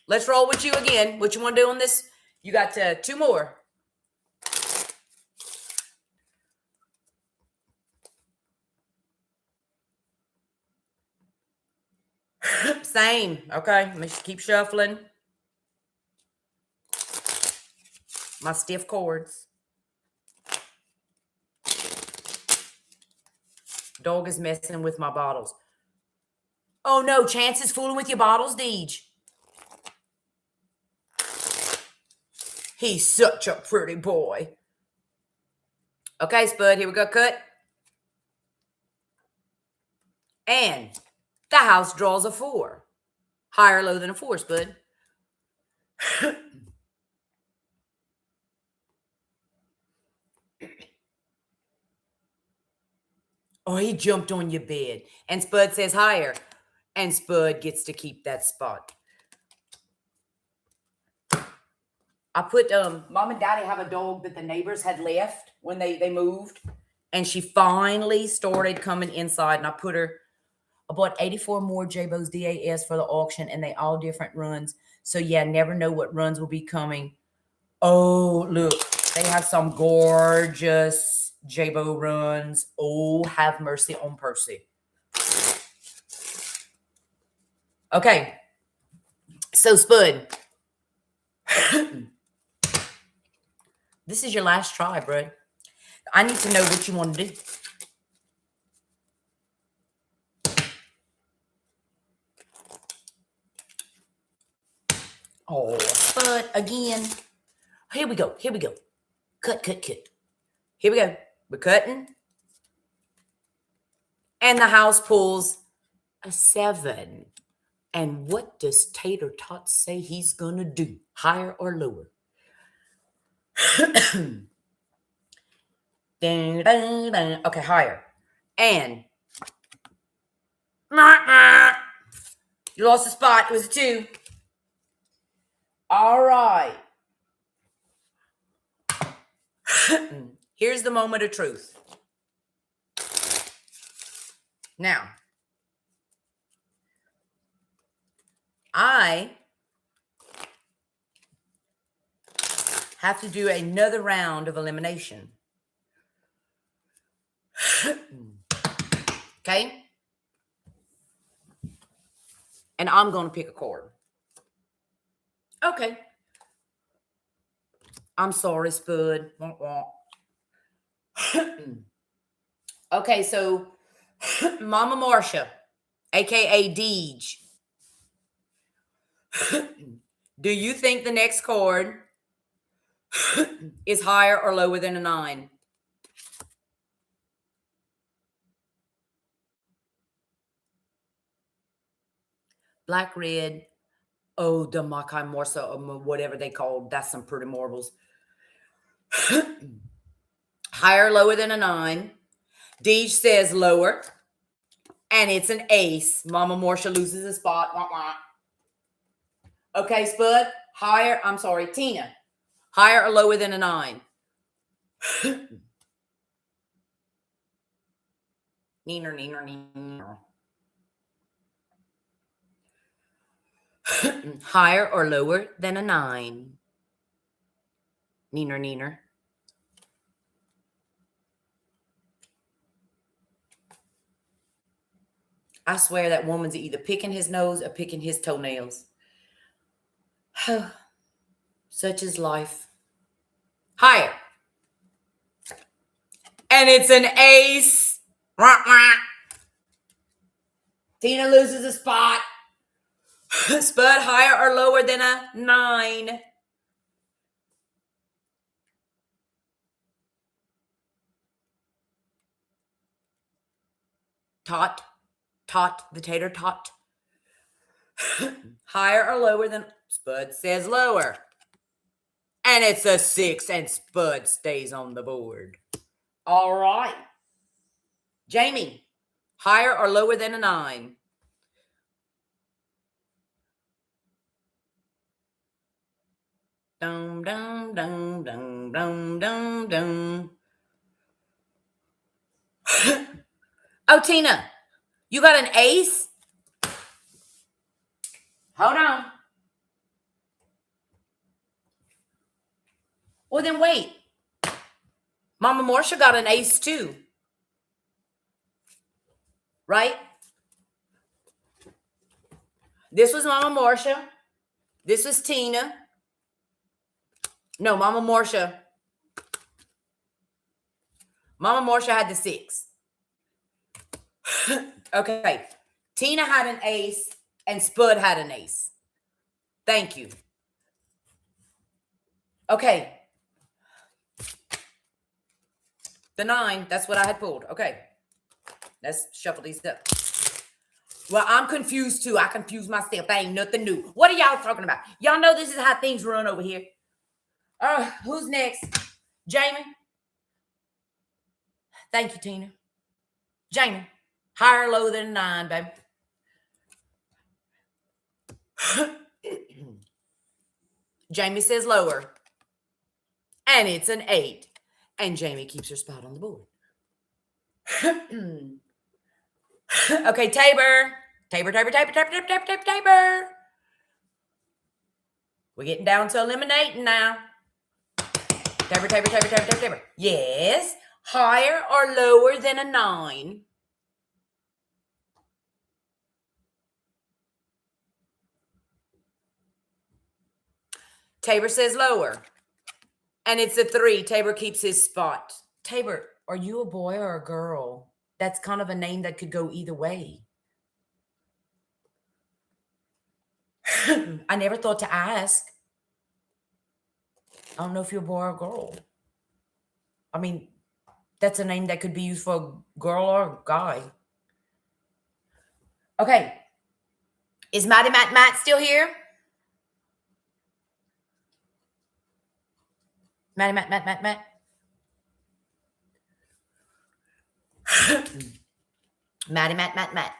Let's roll with you again. What you want to do on this? You got 2 more. Same. Okay, let me just keep shuffling. My stiff chords. Dog is messing with my bottles. Oh no, Chance is fooling with your bottles, Deej. He's such a pretty boy. Okay, Spud, here we go, cut. And the house draws a 4. Higher or lower than a 4, Spud? Oh, he jumped on your bed. And Spud says higher. And Spud gets to keep that spot. I put, Mom and Daddy have a dog that the neighbors had left when they moved. And she finally started coming inside. And I put her I bought 84 more J-Bo's DAS for the auction, and they all different runs. So yeah, never know what runs will be coming. Oh, look, they have some gorgeous J-Bo runs. Oh, have mercy on Percy. Okay, so Spud, this is your last try, bro. I need to know what you want to do. Oh, Spud, again. Here we go. Here we go. Cut, cut, cut. Here we go. We're cutting. And the house pulls a 7. And what does Tater Tot say he's going to do? Higher or lower? Okay, higher. And you lost a spot. It was a 2. All right. Here's the moment of truth. Now, I have to do another round of elimination. Okay? And I'm going to pick a chord. Okay. I'm sorry, Spud. Okay, so Mama Marcia, aka Deej. Do you think the next chord is higher or lower than a 9? Black, red. Oh, the Makai Morsa, or whatever they call. That's some pretty marbles. Higher or lower than a 9? Deej says lower. And it's an ace. Mama Marcia loses a spot. Wah, wah. Okay, Spud. Higher. I'm sorry, Tina. Higher or lower than a 9? Neener, neener, neener. Higher or lower than a 9? Neener, neener. I swear that woman's either picking his nose or picking his toenails. Such is life. Higher. And it's an ace. Tina loses a spot. Spud, higher or lower than a 9? Tot. Tot, the tater tot. Higher or lower than... Spud says lower. And it's a 6, and Spud stays on the board. All right. Jamie, higher or lower than a 9? Dum, dum, dum, dum, dum, dum, dum. Oh, Tina, you got an ace? Hold on. Well, then wait. Mama Marcia got an ace too. Right? This was Mama Marcia. This was Tina. No, Mama Marcia. Mama Marcia had the 6. Okay. Tina had an ace and Spud had an ace. Thank you. Okay. The 9, that's what I had pulled. Okay. Let's shuffle these up. Well, I'm confused too. I confuse myself. That ain't nothing new. What are y'all talking about? Y'all know this is how things run over here. Who's next? Jamie? Thank you, Tina. Jamie, higher or lower than a 9, baby? Jamie says lower. And it's an 8. And Jamie keeps her spot on the board. Okay, Tabor. Tabor. We're getting down to eliminating now. Tabor. Yes. Higher or lower than a 9? Tabor says lower. And it's a 3. Tabor keeps his spot. Tabor, are you a boy or a girl? That's kind of a name that could go either way. I never thought to ask. I don't know if you're a boy or a girl. I mean, that's a name that could be used for a girl or a guy. Okay. Is Matt still here? Matt. Matt.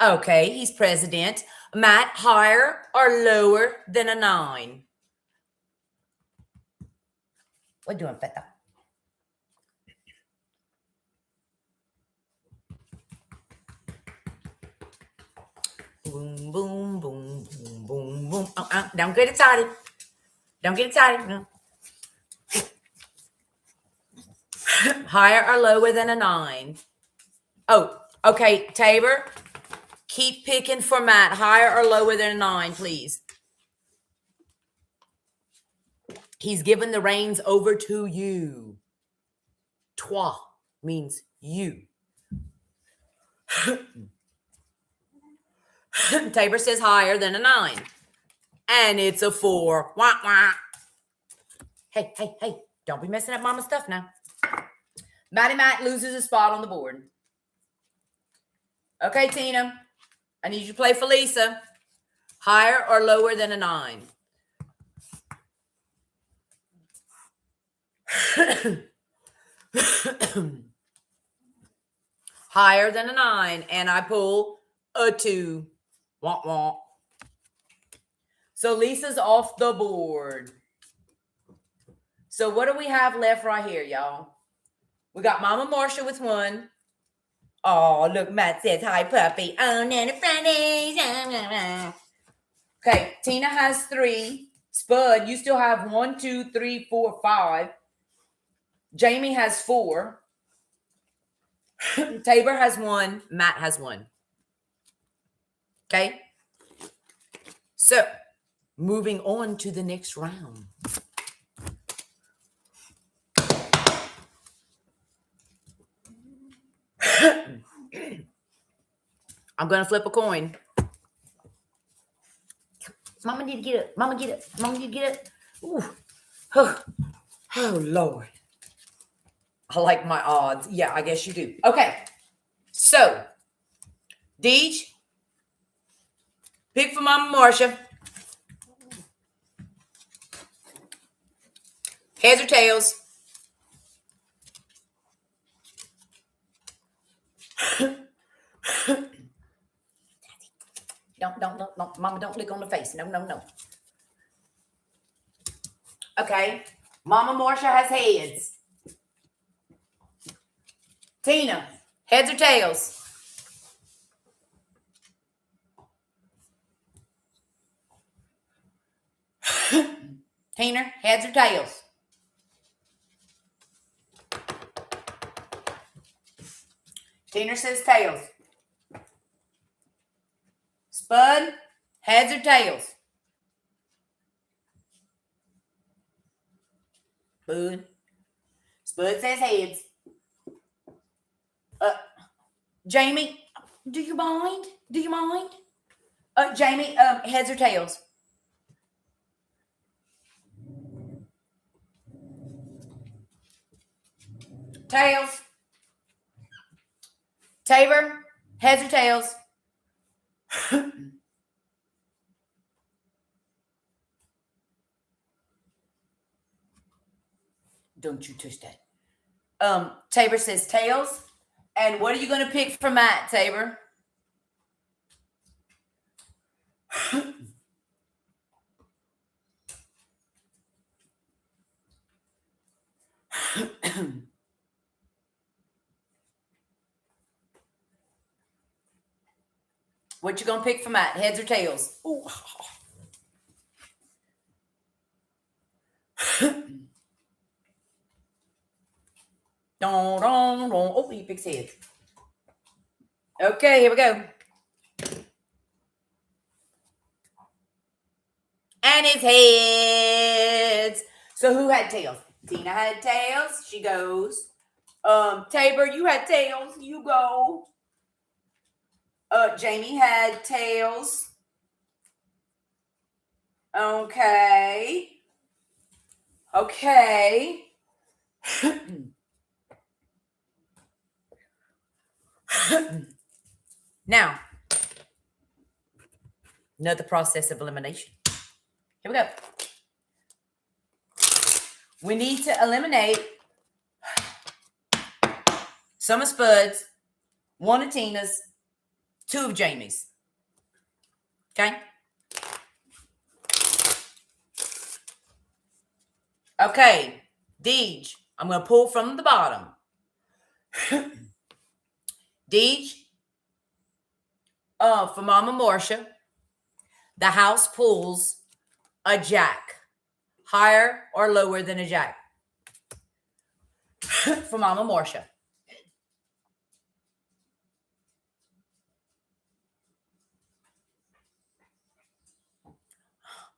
Okay, he's president. Matt, higher or lower than a 9? What doing, feta? Boom, boom, boom, boom, boom, boom. Don't get excited. No. Higher or lower than a 9? Oh, okay, Tabor. Keep picking for Matt. Higher or lower than a 9, please. He's given the reins over to you. Toi means you. Tabor says higher than a 9. And it's a 4. Wah, wah. Hey. Don't be messing up mama's stuff now. Matt loses a spot on the board. Okay, Tina. I need you to play for Lisa. Higher or lower than a 9? Higher than a 9. And I pull a 2. Womp womp. So Lisa's off the board. So what do we have left right here, y'all? We got Mama Marcia with 1. Oh, look, Matt says hi, puppy. Oh, Nana Fridays. Okay, Tina has 3. Spud, you still have 1, 2, 3, 4, 5. Jamie has 4. Tabor has 1. Matt has 1. Okay. So, moving on to the next round. I'm going to flip a coin. Mama need to get it. Mama get it. Ooh. Oh, Lord. I like my odds. Yeah, I guess you do. Okay. So, Deej, pick for Mama Marcia. Heads or tails? Don't. Mama, don't lick on the face. No. Okay. Mama Marcia has heads. Tina, heads or tails? Tina, heads or tails? Tina says tails. Spud, heads or tails? Spud says heads. Jamie, do you mind? Jamie, heads or tails? Tails. Tabor, heads or tails? Don't you touch that. Tabor says tails. And what are you going to pick for Matt, Tabor? What you gonna pick for Matt? Heads or tails? Ooh. Oh, he picks heads. Okay, here we go. And it's heads. So who had tails? Tina had tails. She goes. Tabor, you had tails. You go. Jamie had tails. Okay. Okay. Now, another process of elimination. Here we go. We need to eliminate some of Spud's, one of Tina's, two of Jamie's. Okay? Okay. Deej, I'm going to pull from the bottom. Deej, for Mama Marcia, the house pulls a jack. Higher or lower than a jack? For Mama Marcia.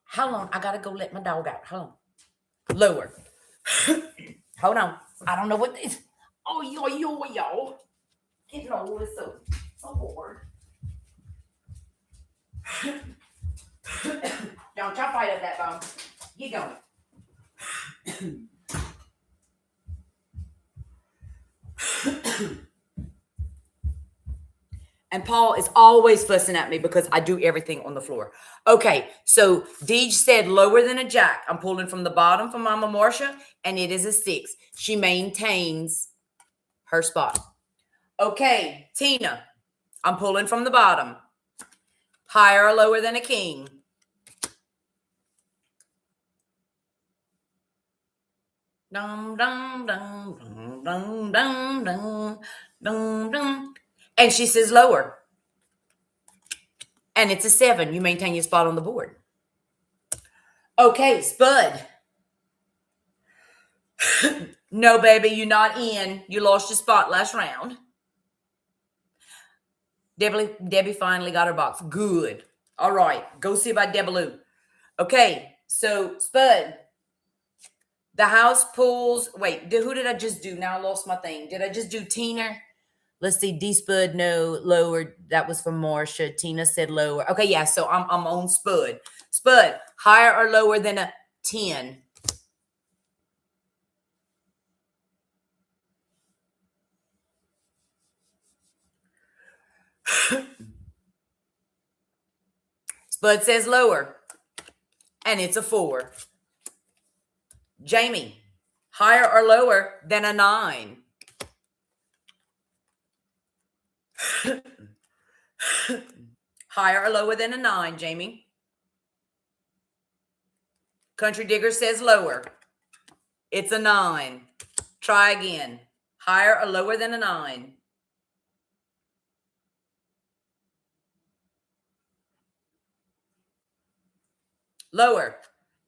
How long? I got to go let my dog out. Hold on. Lower. Hold on. I don't know what this. Oh, yo. Getting old is so bored. Don't chop right up that bone. Get going. And Paul is always fussing at me because I do everything on the floor. Okay, so Deej said lower than a jack. I'm pulling from the bottom for Mama Marcia, and it is a 6. She maintains her spot. Okay, Tina, I'm pulling from the bottom. Higher or lower than a king? Dum, dum, dum, dum, dum, dum, dum, dum, dum. And she says lower. And it's a 7. You maintain your spot on the board. Okay, Spud. No, baby, you're not in. You lost your spot last round. Debbie finally got her box. Good. All right. Go see about Debaloo. Okay, so Spud. The house pulls. Wait, who did I just do? Now I lost my thing. Did I just do Tina? Let's see. D Spud, no, lower. That was for Marcia. Tina said lower. Okay, yeah. So I'm on Spud. Spud, higher or lower than a 10? Spud says lower, and it's a 4. Jamie, higher or lower than a 9? Higher or lower than a 9, Jamie? Country Digger says lower. It's a 9. Try again. Higher or lower than a 9? Lower.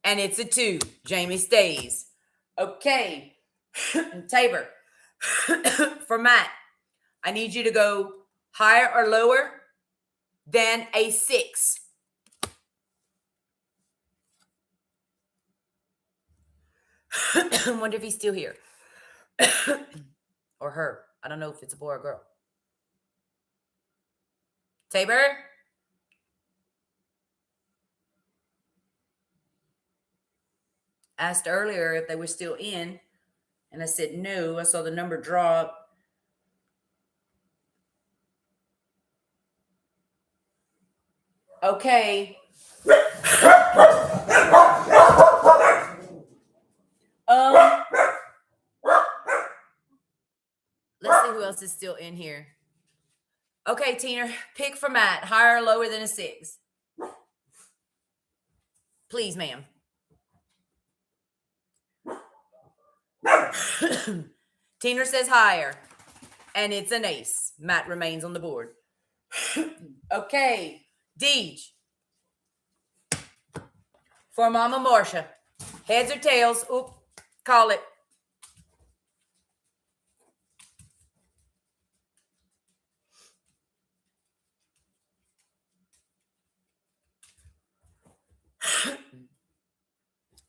And it's a 2. Jamie stays. Okay. Tabor. For Matt, I need you to go higher or lower than a 6. I wonder if he's still here. Or her. I don't know if it's a boy or girl. Tabor? Asked earlier if they were still in, and I said no. I saw the number drop. Okay. Let's see who else is still in here. Okay, Tina, pick for Matt. Higher or lower than a 6? Please, ma'am. Tina says higher, and it's an ace. Matt remains on the board. Okay, Deej. For Mama Marcia. Heads or tails? Oop, call it.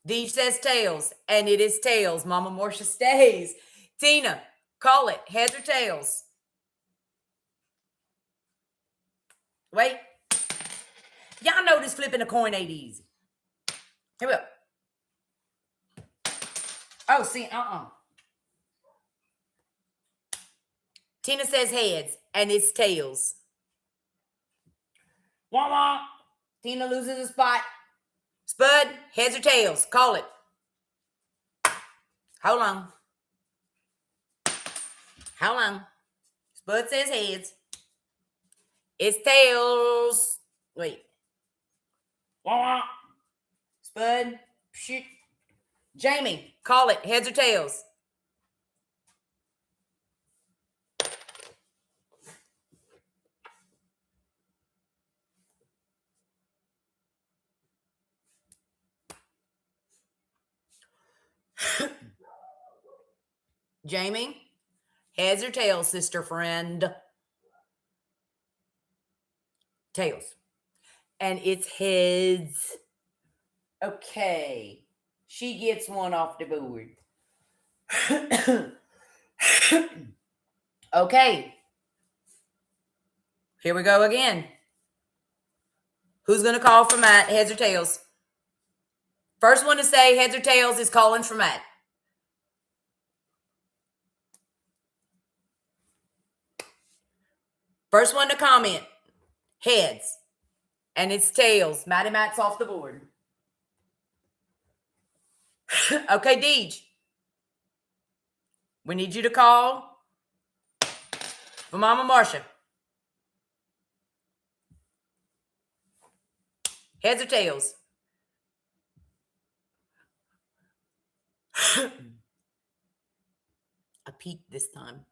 Deej says tails, and it is tails. Mama Marcia stays. Tina, call it. Heads or tails? Wait. Y'all know this flipping a coin ain't easy. Here we go. Oh, see, Tina says heads, and it's tails. Wah wah. Tina loses a spot. Spud, heads or tails? Call it. Hold on. How long? Spud says heads. It's tails. Wait. Wah wah. Spud, shoot. Jamie, call it. Heads or tails? Jamie, heads or tails, sister friend? Tails. And it's heads. Okay. She gets one off the board. Okay. Here we go again. Who's going to call for Matt? Heads or tails? First one to say heads or tails is calling for Matt. First one to comment. Heads. And it's tails. Matty Matt's off the board. Okay, Deej. We need you to call for Mama Marcia. Heads or tails? I peeked this time.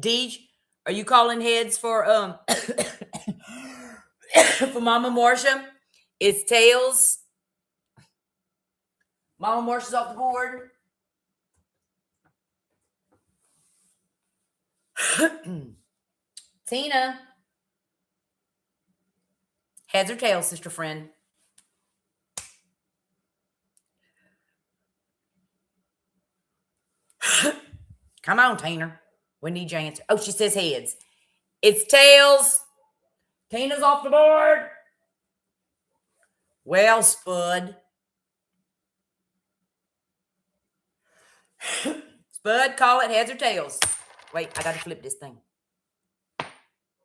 Deej, are you calling heads for for Mama Marcia? It's tails. Mama Marcia's off the board. Tina. Heads or tails, sister friend? Come on, Tina. We need your answer. Oh, she says heads. It's tails. Tina's off the board. Well, Spud. Spud, call it heads or tails. Wait, I got to flip this thing.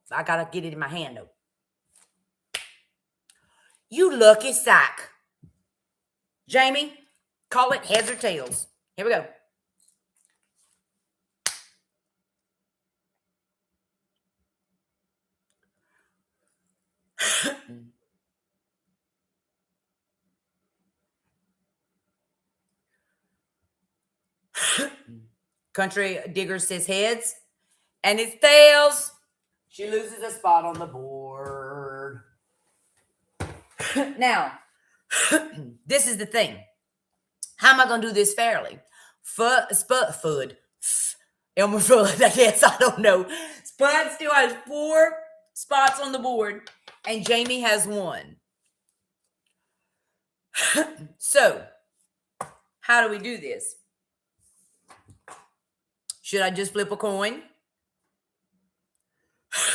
I got to get it in my hand, though. You lucky sack. Jamie, call it heads or tails. Here we go. Country Digger says heads. And it's tails. She loses a spot on the board. Now, this is the thing. How am I going to do this fairly? Spud. Elmer Fudd, I guess. I don't know. Spud still has 4 spots on the board, and Jamie has 1. So, how do we do this? Should I just flip a coin?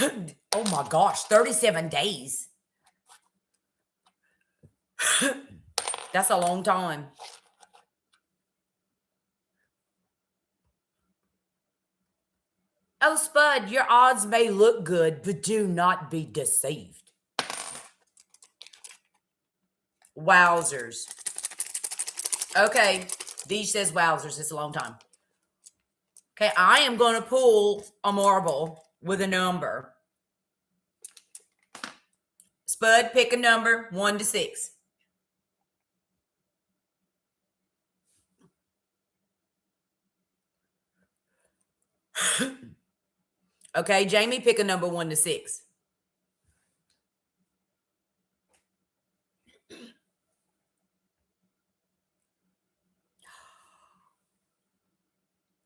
Oh my gosh, 37 days. That's a long time. Oh, Spud, your odds may look good, but do not be deceived. Wowzers. Okay, Deej says wowzers. It's a long time. Okay, I am going to pull a marble with a number. Spud, pick a number, 1 to 6. Okay, Jamie, pick a number 1 to 6.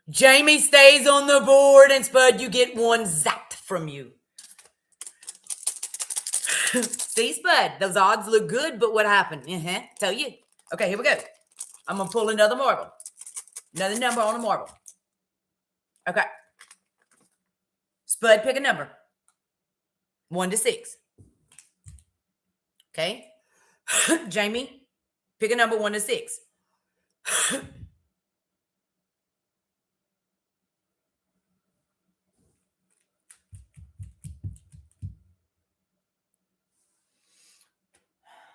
Jamie stays on the board, and Spud, you get 1 zapped from you. See, Spud, those odds look good, but what happened? Tell you. Okay, here we go. I'm going to pull another marble. Another number on a marble. Okay. Spud, pick a number. 1 to 6. Okay. Jamie, pick a number 1 to 6.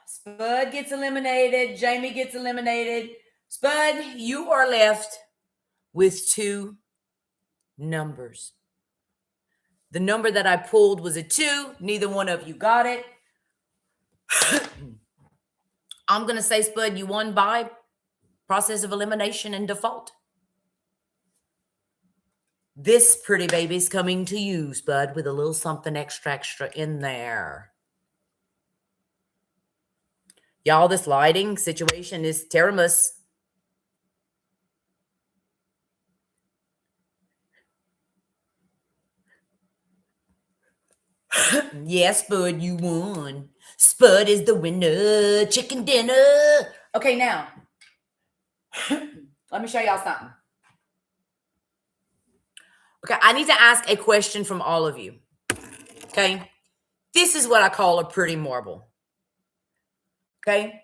Spud gets eliminated. Jamie gets eliminated. Spud, you are left with 2 numbers. The number that I pulled was a 2. Neither one of you got it. I'm going to say, Spud, you won by process of elimination and default. This pretty baby's coming to you, Spud, with a little something extra in there. Y'all, this lighting situation is terrible. Yes, Spud, you won. Spud is the winner. Chicken dinner. Okay, now, let me show y'all something. Okay, I need to ask a question from all of you. Okay, this is what I call a pretty marble. Okay.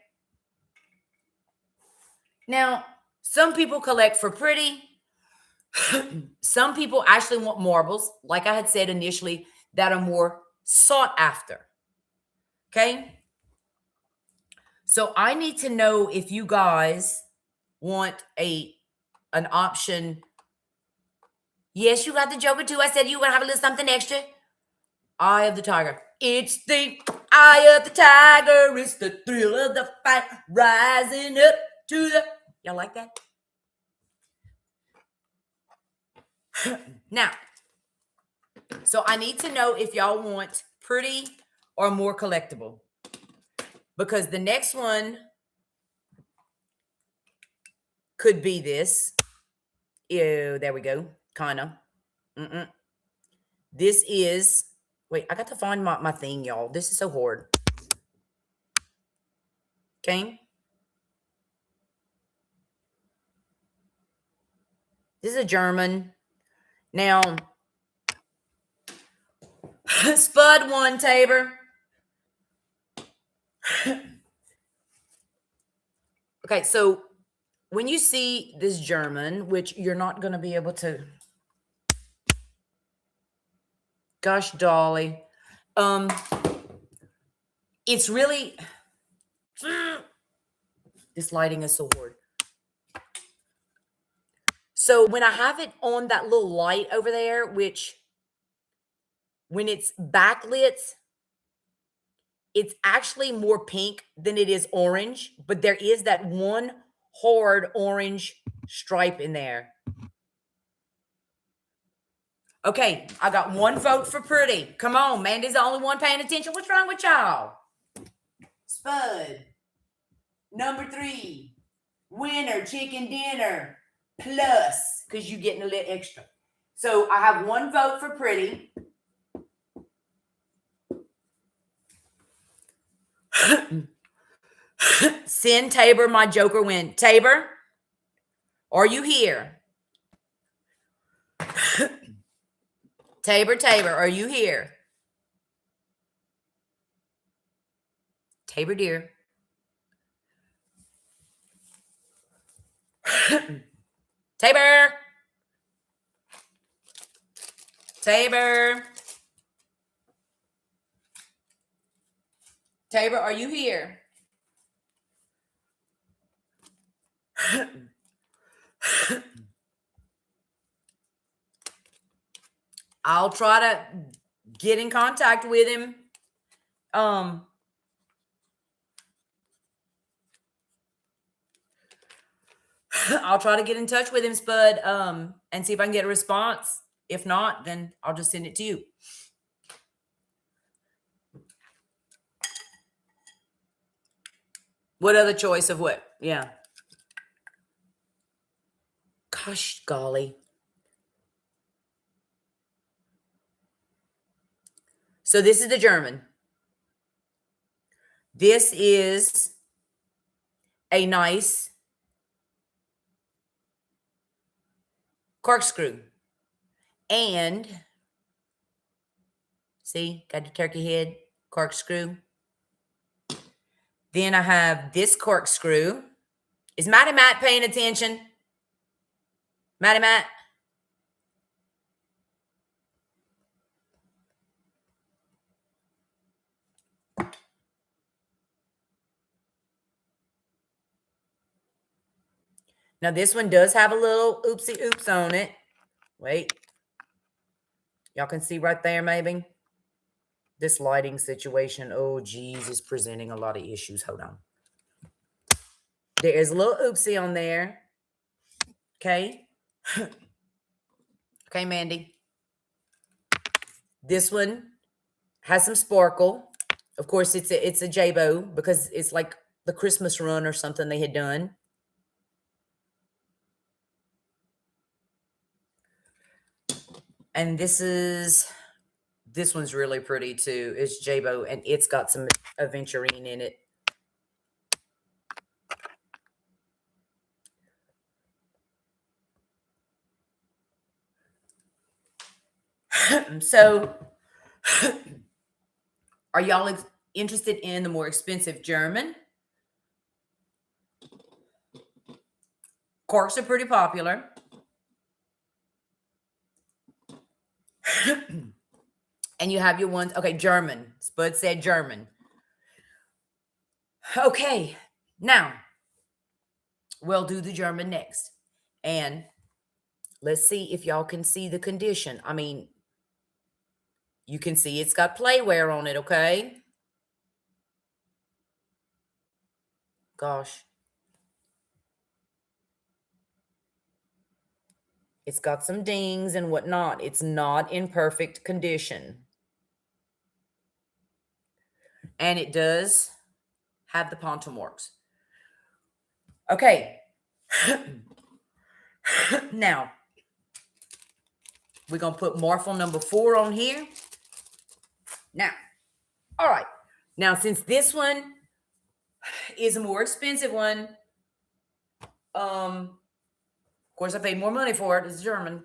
Now, some people collect for pretty. Some people actually want marbles, like I had said initially, that are more sought after. Okay. So I need to know if you guys want an option. Yes, you got the Joker too. I said you want to have a little something extra. Eye of the Tiger. It's the eye of the tiger. It's the thrill of the fight. Rising up to the... Y'all like that? Now, so I need to know if y'all want pretty or more collectible. Because the next one could be this. Ew, there we go. Kind of. This is... Wait, I got to find my thing, y'all. This is so hard. Okay. This is a German. Now, Spud won, Tabor. Okay, so when you see this German, which you're not going to be able to... Gosh, Dolly. It's really... This lighting is so hard. So when I have it on that little light over there, which when it's backlit, it's actually more pink than it is orange, but there is that one hard orange stripe in there. Okay, I got 1 vote for pretty. Come on, Mandy's the only one paying attention. What's wrong with y'all? Spud. Number 3. Winner, chicken dinner. Plus, because you're getting a little extra. So I have 1 vote for pretty. Send Tabor my Joker win. Tabor, are you here? Tabor, are you here? Tabor, dear. Tabor. Tabor. Tabor, are you here? I'll try to get in contact with him. I'll try to get in touch with him, Spud, and see if I can get a response. If not, then I'll just send it to you. What other choice of what? Yeah. Gosh, golly. So this is the German. This is a nice corkscrew. And see, got the turkey head corkscrew. Then I have this corkscrew. Is Matty Matt paying attention? Matty Matt? Now this one does have a little oopsie oops on it. Wait. Y'all can see right there maybe. This lighting situation, oh geez, is presenting a lot of issues. Hold on. There is a little oopsie on there. Okay. Okay, Mandy. This one has some sparkle. Of course, it's a J-Bo because it's like the Christmas run or something they had done. And this one's really pretty too. It's J-Bo and it's got some aventurine in it. So are y'all interested in the more expensive German? Corks are pretty popular. And you have your ones. Okay, German. Spud said German. Okay, now we'll do the German next. And let's see if y'all can see the condition. I mean, you can see it's got playwear on it, okay? Gosh. It's got some dings and whatnot. It's not in perfect condition. And it does have the pontoon marks. Okay. Now, we're going to put Marffle number 4 on here. Now, all right. Now, since this one is a more expensive one, of course, I paid more money for it. It's German.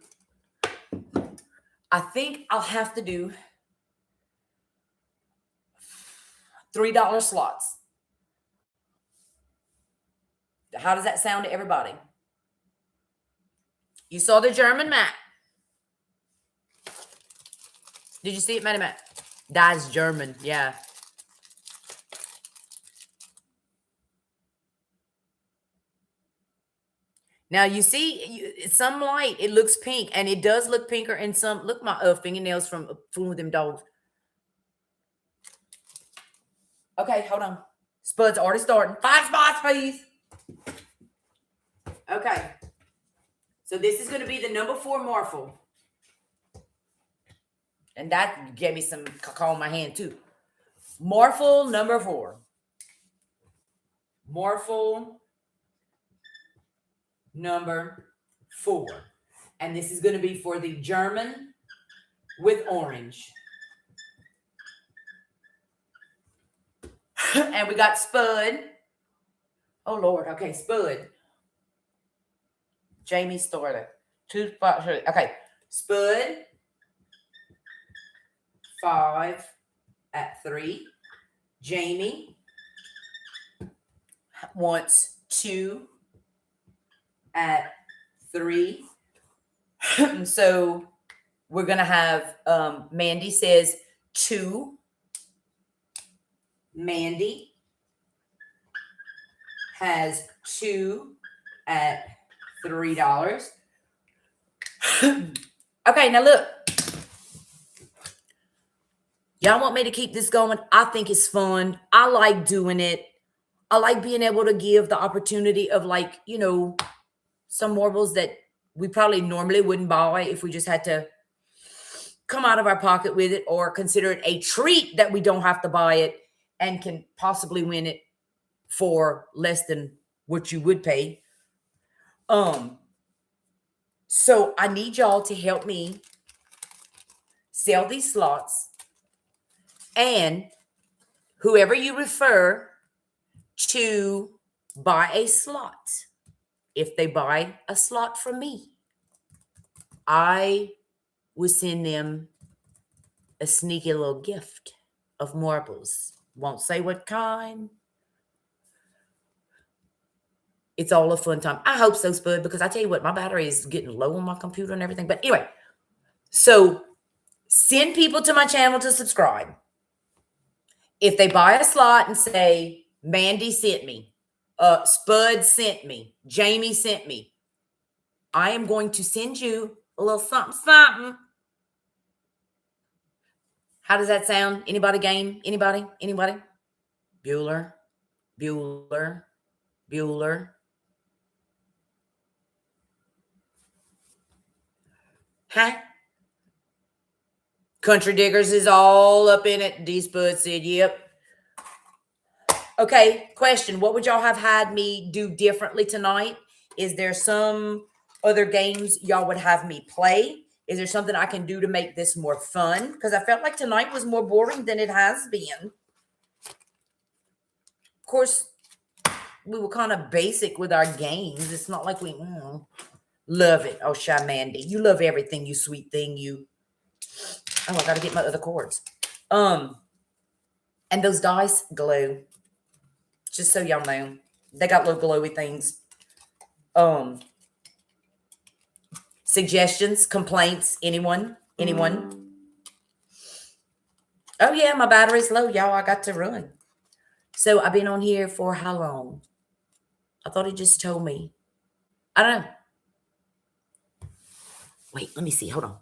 I think I'll have to do $3 slots. How does that sound to everybody? You saw the German map. Did you see it, Matt? That's German, yeah. Now you see some light, it looks pink, and it does look pinker in some. Look, my fingernails from fooling with them dogs. Okay, hold on. Spud's already starting. 5 spots, please. Okay. So this is going to be the number 4 Marffle. And that gave me some caca in my hand too. Marffle number 4. Marffle number 4. And this is going to be for the German with orange. And we got Spud. Oh, Lord. Okay, Spud. Jamie started. 2 spots. Okay, Spud. 5 at 3. Jamie wants 2 at 3. So we're going to have, Mandy says 2. Mandy has 2 at $3. Okay, now look. Y'all want me to keep this going? I think it's fun. I like doing it. I like being able to give the opportunity of, like, you know, some marbles that we probably normally wouldn't buy if we just had to come out of our pocket with it or consider it a treat that we don't have to buy it and can possibly win it for less than what you would pay. So I need y'all to help me sell these slots, and whoever you refer to buy a slot, if they buy a slot from me, I will send them a sneaky little gift of marbles. Won't say what kind. It's all a fun time. I hope so, Spud, because I tell you what, my battery is getting low on my computer and everything. But anyway, so send people to my channel to subscribe. If they buy a slot and say, Mandy sent me, Spud sent me, Jamie sent me, I am going to send you a little something, something. How does that sound? Anybody game? Anybody? Anybody? Bueller, Bueller, Bueller. Huh? Country Diggers is all up in it. D Spud said, yep. Okay, question. What would y'all have had me do differently tonight? Is there some other games y'all would have me play? Is there something I can do to make this more fun? Because I felt like tonight was more boring than it has been. Of course, we were kind of basic with our games. It's not like we love it. Oh, Shy Mandy. You love everything, you sweet thing. You. Oh, I got to get my other cords. And those dice glow. Just so y'all know. They got little glowy things. Suggestions, complaints, anyone? Anyone? Oh, yeah, my battery's low, y'all. I got to run. So I've been on here for how long? I thought he just told me. I don't know. Wait, let me see. Hold on.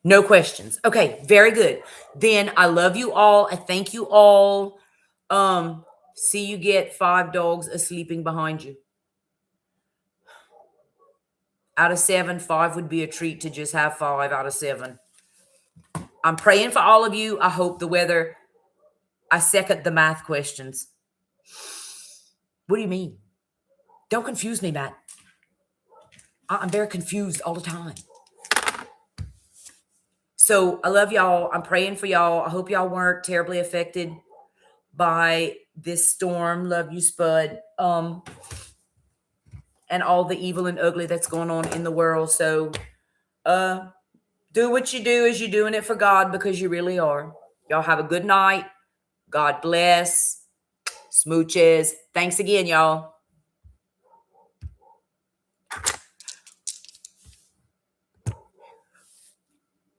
No questions. Okay, very good. Then I love you all. I thank you all. See you get 5 dogs sleeping behind you. Out of 7, 5 would be a treat to just have 5 out of 7. I'm praying for all of you. I hope the weather. I second the math questions. What do you mean? Don't confuse me, Matt. I'm very confused all the time. So I love y'all. I'm praying for y'all. I hope y'all weren't terribly affected by this storm. Love you, Spud. And all the evil and ugly that's going on in the world. So do what you do as you're doing it for God, because you really are. Y'all have a good night. God bless. Smooches. Thanks again, y'all.